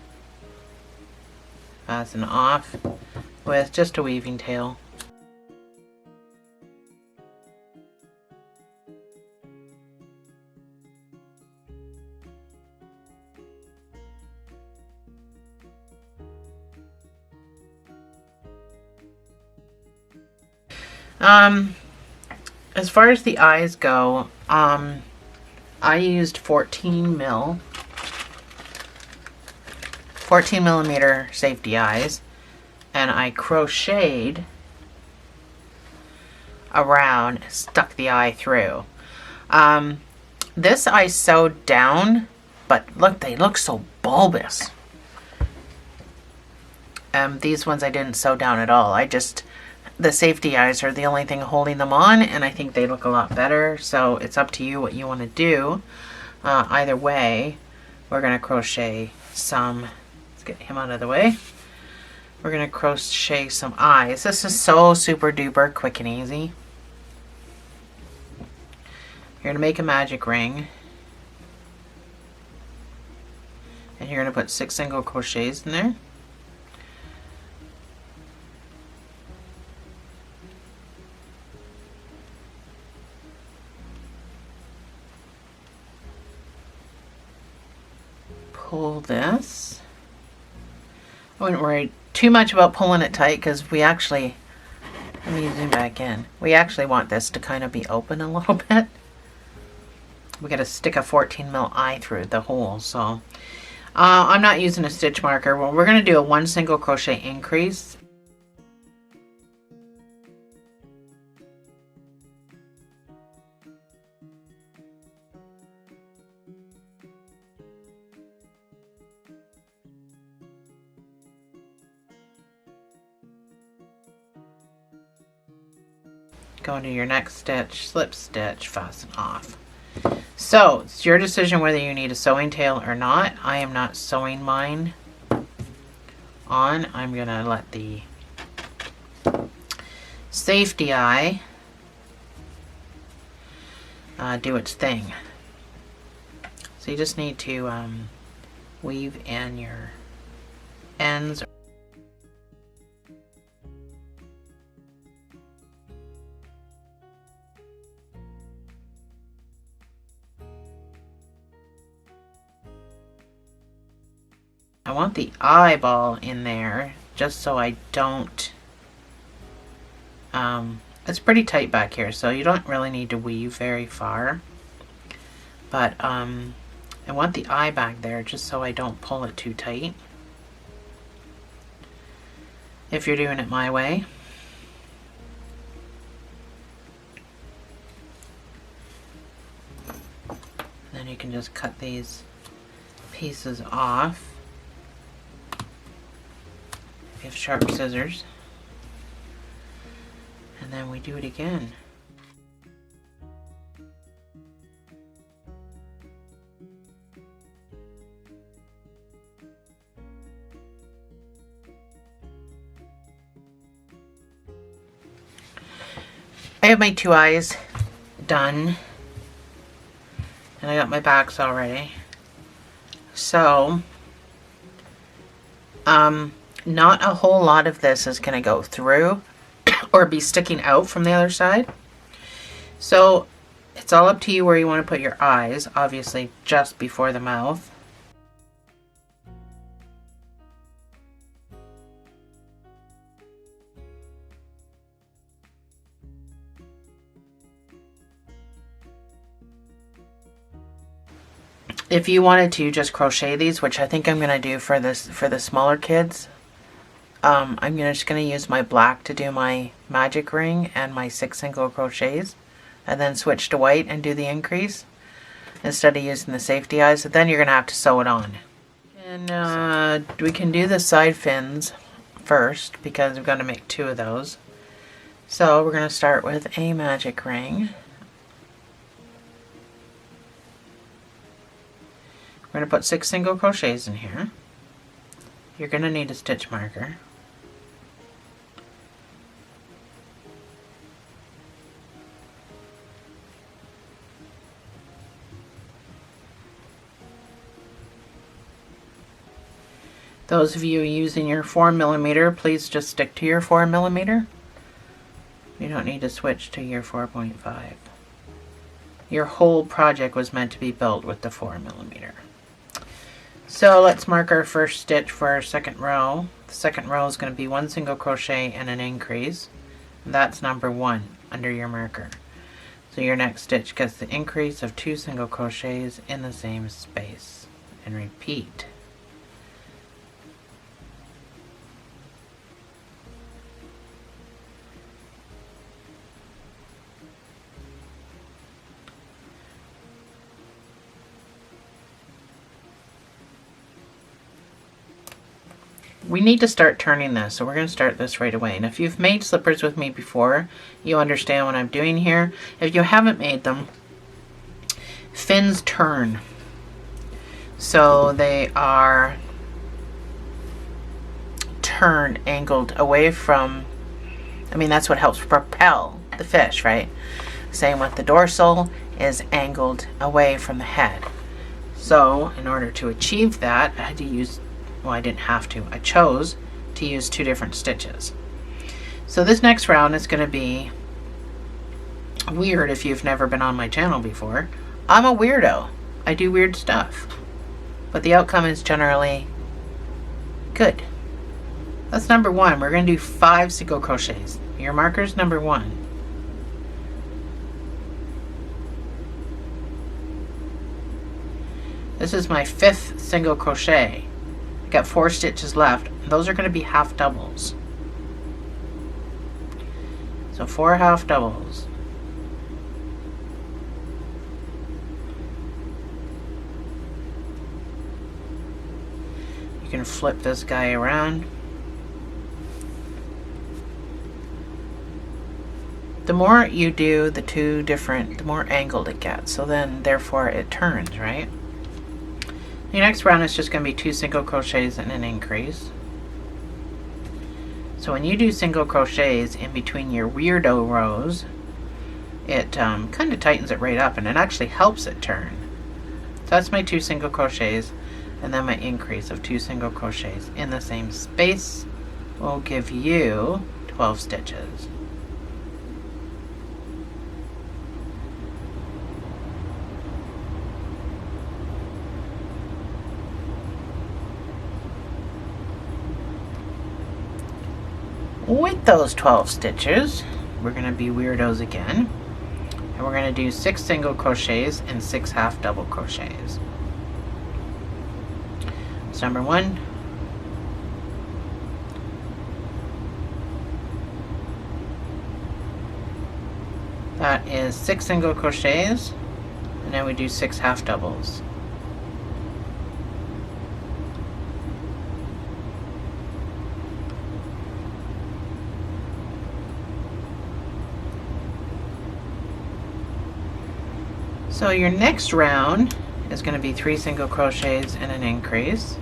fasten off with just a weaving tail. As far as the eyes go, I used 14 millimeter safety eyes, and I crocheted around, stuck the eye through. This I sewed down, but look, they look so bulbous. These ones I didn't sew down at all. The safety eyes are the only thing holding them on, and I think they look a lot better. So it's up to you what you want to do. Either way, we're going to crochet some. Let's get him out of the way. We're going to crochet some eyes. This is so super duper quick and easy. You're going to make a magic ring, and you're going to put 6 single crochets in there. Pull this. I wouldn't worry too much about pulling it tight, because we actually, let me zoom back in. We actually want this to kind of be open a little bit. we got to stick a 14 mil eye through the hole. So I'm not using a stitch marker. Well, we're going to do a 1 single crochet increase. Go into your next stitch, slip stitch, fasten off. So it's your decision whether you need a sewing tail or not. I am not sewing mine on. I'm gonna let the safety eye do its thing. So you just need to weave in your ends. I want the eyeball in there just so I don't, it's pretty tight back here, so you don't really need to weave very far, but I want the eye back there just so I don't pull it too tight if you're doing it my way. Then you can just cut these pieces off. We have sharp scissors, and then we do it again. I have my 2 eyes done, and I got my backs already. So not a whole lot of this is going to go through or be sticking out from the other side. So it's all up to you where you want to put your eyes, obviously just before the mouth. If you wanted to just crochet these, which I think I'm going to do for this, for the smaller kids, I'm just going to use my black to do my magic ring and my 6 single crochets, and then switch to white and do the increase instead of using the safety eyes. So then you're going to have to sew it on. And we can do the side fins first because we're going to make 2 of those. So we're going to start with a magic ring. We're going to put 6 single crochets in here. You're going to need a stitch marker. Those of you using your 4mm, please just stick to your 4mm. You don't need to switch to your 4.5. Your whole project was meant to be built with the 4mm. So let's mark our first stitch for our second row. The second row is going to be 1 single crochet and an increase. That's number 1 under your marker. So your next stitch gets the increase of 2 single crochets in the same space. And repeat. We need to start turning this, so we're going to start this right away. And if you've made slippers with me before, you understand what I'm doing here. If you haven't made them, fins turn. So they are turned, angled away from, I mean, that's what helps propel the fish, right? Same with the dorsal, is angled away from the head. So in order to achieve that, I had to use, well, I didn't have to. I chose to use 2 different stitches. So this next round is going to be weird if you've never been on my channel before. I'm a weirdo. I do weird stuff. But the outcome is generally good. That's number 1. We're going to do 5 single crochets. Your marker's number 1. This is my 5th single crochet. I got 4 stitches left. Those are going to be half doubles. So 4 half doubles. You can flip this guy around. The more you do the two different, the more angled it gets. So then, therefore, it turns, right? The next round is just going to be 2 single crochets and an increase. So when you do single crochets in between your weirdo rows, it kind of tightens it right up, and it actually helps it turn. So that's my 2 single crochets, and then my increase of 2 single crochets in the same space will give you 12 stitches. With those 12 stitches, we're going to be weirdos again, and we're going to do 6 single crochets and 6 half double crochets. So number 1, that is 6 single crochets, and then we do 6 half doubles. So your next round is going to be 3 single crochets and an increase.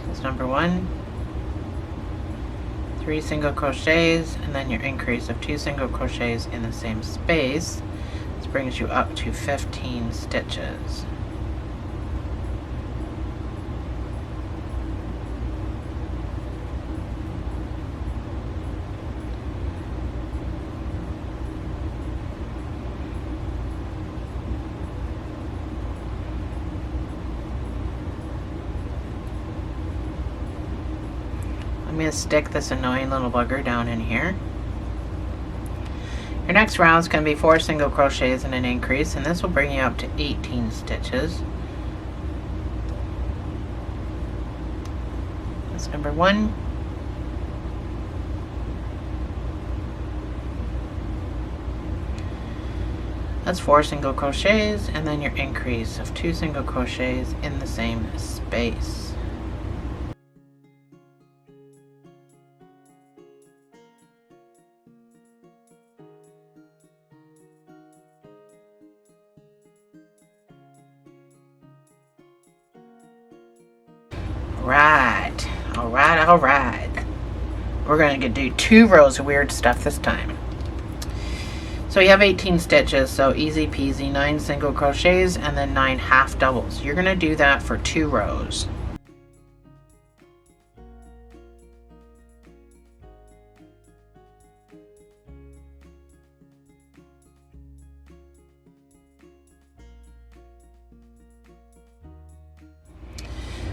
That's number 1. 3 single crochets and then your increase of 2 single crochets in the same space. This brings you up to 15 stitches. I'm going to stick this annoying little bugger down in here. Your next round is going to be 4 single crochets and an increase, and this will bring you up to 18 stitches. That's number 1. That's 4 single crochets, and then your increase of 2 single crochets in the same space. Alright. We're going to do 2 rows of weird stuff this time. So you have 18 stitches, so easy peasy, 9 single crochets and then 9 half doubles. You're going to do that for 2 rows.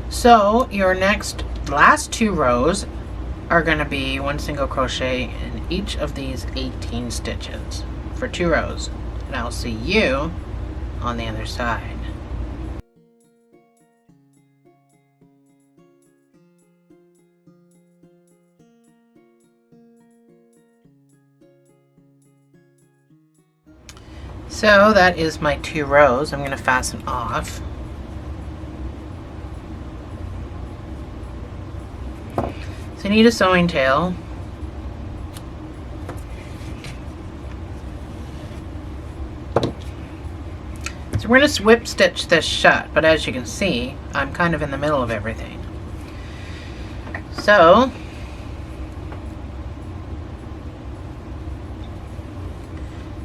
So your last 2 rows are going to be 1 single crochet in each of these 18 stitches for 2 rows, and I'll see you on the other side. So that is my 2 rows. I'm going to fasten off. So you need a sewing tail. So we're going to whip stitch this shut, but as you can see, I'm kind of in the middle of everything. So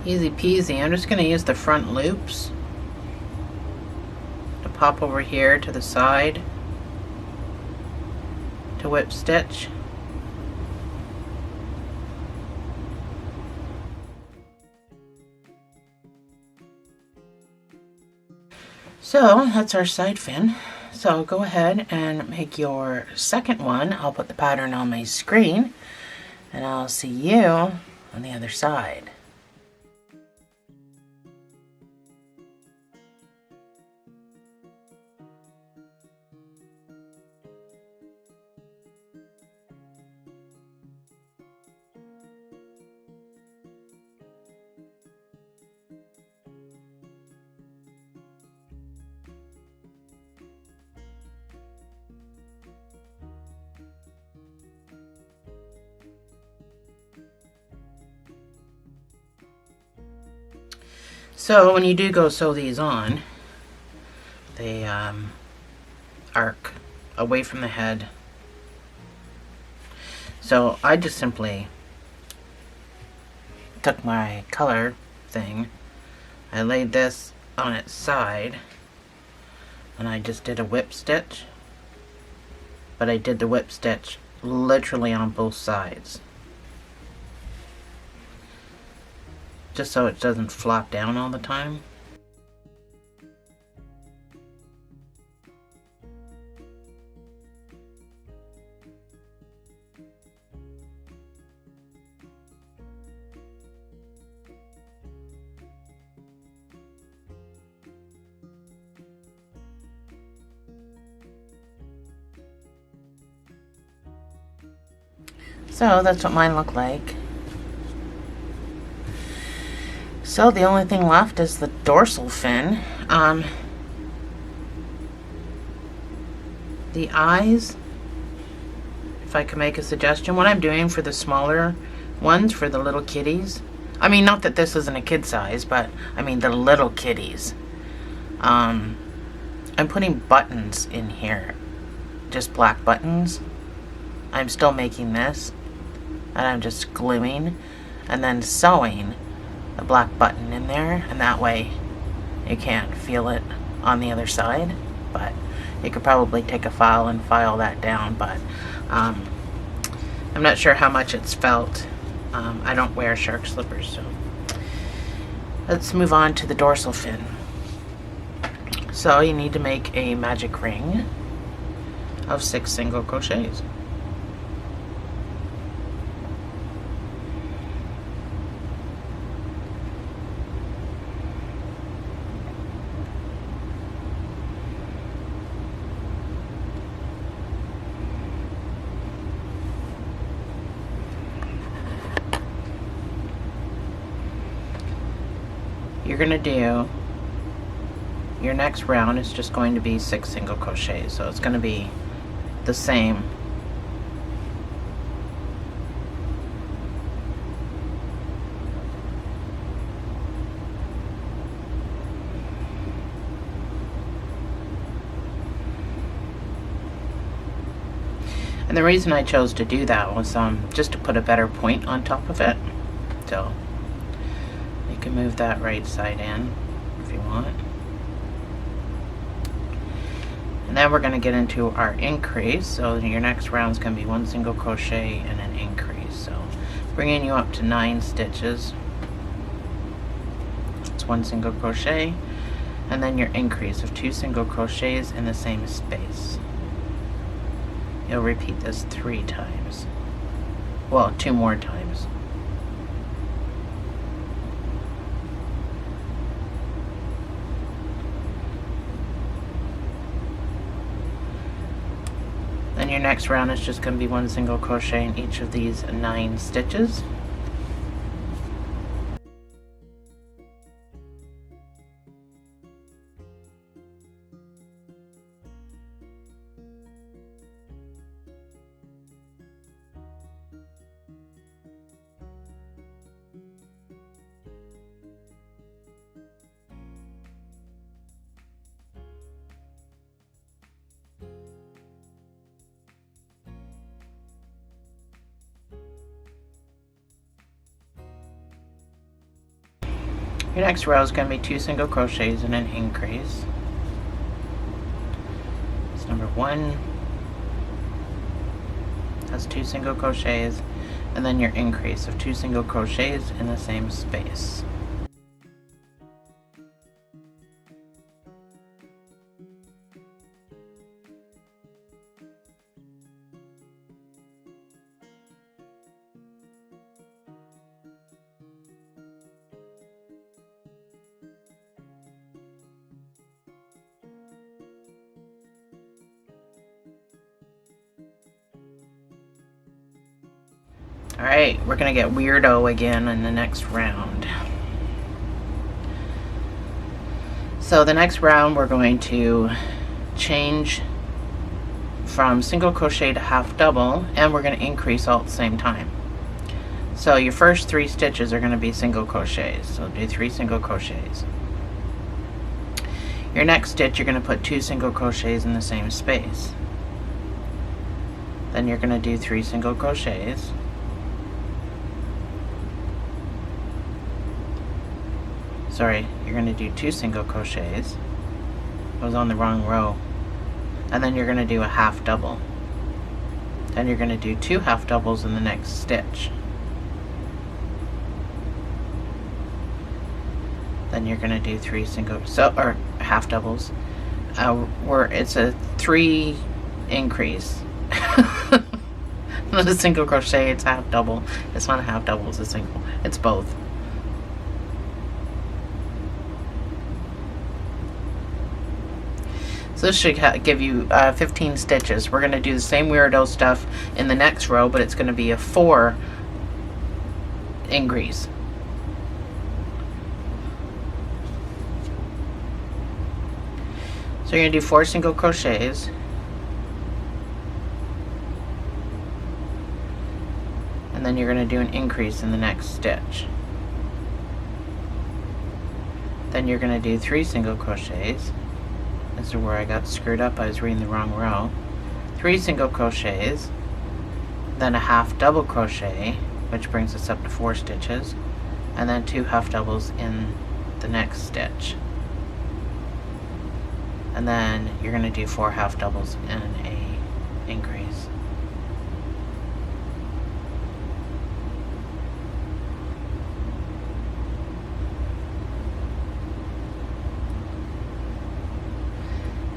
easy peasy. I'm just going to use the front loops to pop over here to the side to whip stitch. So that's our side fin. So go ahead and make your second one. I'll put the pattern on my screen and I'll see you on the other side. So when you do go sew these on, they arc away from the head. So I just simply took my color thing, I laid this on its side, and I just did a whip stitch, but I did the whip stitch literally on both sides, just so it doesn't flop down all the time. So that's what mine look like. So the only thing left is the dorsal fin. The eyes, if I could make a suggestion, what I'm doing for the smaller ones, for the little kitties, I mean, not that this isn't a kid size, but I mean the little kitties, I'm putting buttons in here, just black buttons. I'm still making this, and I'm just gluing and then sewing the black button in there, and that way you can't feel it on the other side. But you could probably take a file and file that down, but I'm not sure how much it's felt. I don't wear shark slippers, so let's move on to the dorsal fin. So you need to make a magic ring of 6 single crochets. You're going to do, your next round is just going to be 6 single crochets, so it's going to be the same. And the reason I chose to do that was just to put a better point on top of it. So you can move that right side in if you want. And then we're going to get into our increase. So your next round is going to be 1 single crochet and an increase. So bringing you up to 9 stitches. It's 1 single crochet, and then your increase of 2 single crochets in the same space. You'll repeat this 3 times. Well, 2 more times. Then your next round is just going to be 1 single crochet in each of these 9 stitches. Your next row is going to be 2 single crochets and an increase. It's number 1. That's 2 single crochets, and then your increase of 2 single crochets in the same space. Alright, we're gonna get weirdo again in the next round. So the next round we're going to change from single crochet to half double, and we're going to increase all at the same time. So your first 3 stitches are going to be single crochets, so do 3 single crochets. Your next stitch you're going to put 2 single crochets in the same space. Then you're going to do 3 single crochets. Sorry, you're going to do 2 single crochets. I was on the wrong row. And then you're going to do a half double. Then you're going to do 2 half doubles in the next stitch. Then you're going to do 3 single, or half doubles. It's a 3 increase. Not a single crochet, it's half double. It's not a half double, it's a single. It's both. So this should give you 15 stitches. We're going to do the same weirdo stuff in the next row, but it's going to be a 4 increase. So you're going to do 4 single crochets. And then you're going to do an increase in the next stitch. Then you're going to do 3 single crochets. This is where I got screwed up. I was reading the wrong row. 3 single crochets, then a half double crochet, which brings us up to 4 stitches, and then 2 half doubles in the next stitch. And then you're going to do 4 half doubles in a increase.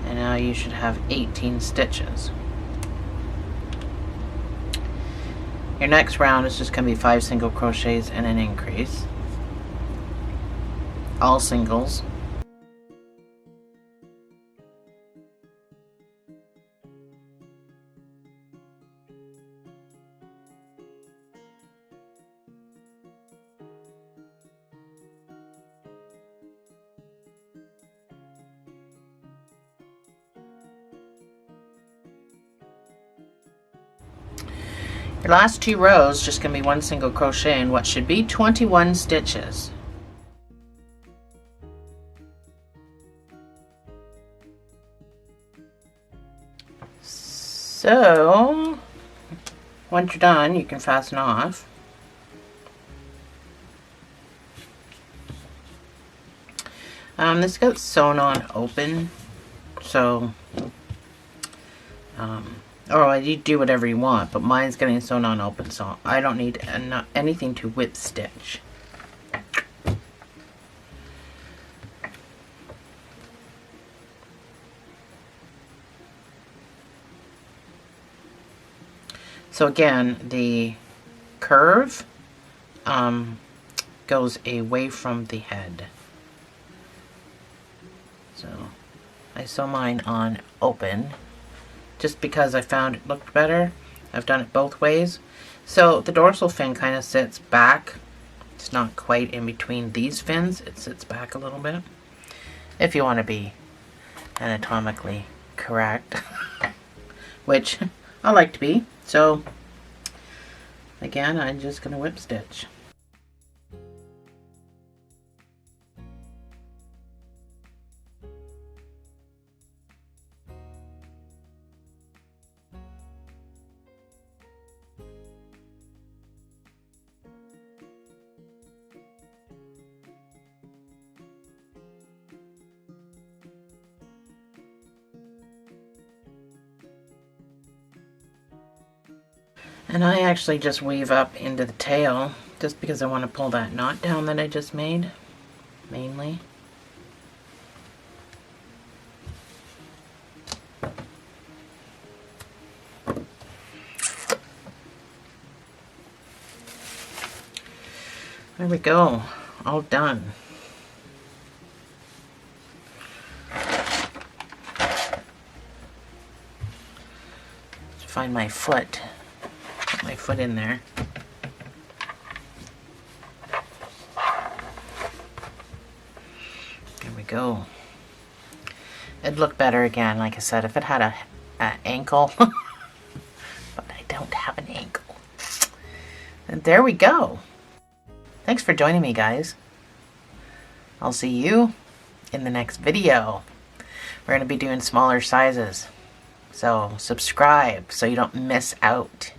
And now you should have 18 stitches. Your next round is just going to be 5 single crochets and an increase. All singles. Your last 2 rows just going to be 1 single crochet in what should be 21 stitches. So once you're done, you can fasten off. This got sewn on open, so or you do whatever you want, but mine's getting sewn on open, so I don't need anything to whip stitch. So again, the curve goes away from the head. So I sew mine on open just because I found it looked better. I've done it both ways. So the dorsal fin kind of sits back. It's not quite in between these fins. It sits back a little bit. If you want to be anatomically correct, which I like to be. So again, I'm just going to whip stitch. And I actually just weave up into the tail just because I want to pull that knot down that I just made, mainly. There we go, all done. Let's find my foot. Put my foot in there. go. It'd look better again, like I said, if it had a ankle. But I don't have an ankle. And there we go. Thanks for joining me, guys. I'll see you in the next video. We're going to be doing smaller sizes. So subscribe so you don't miss out.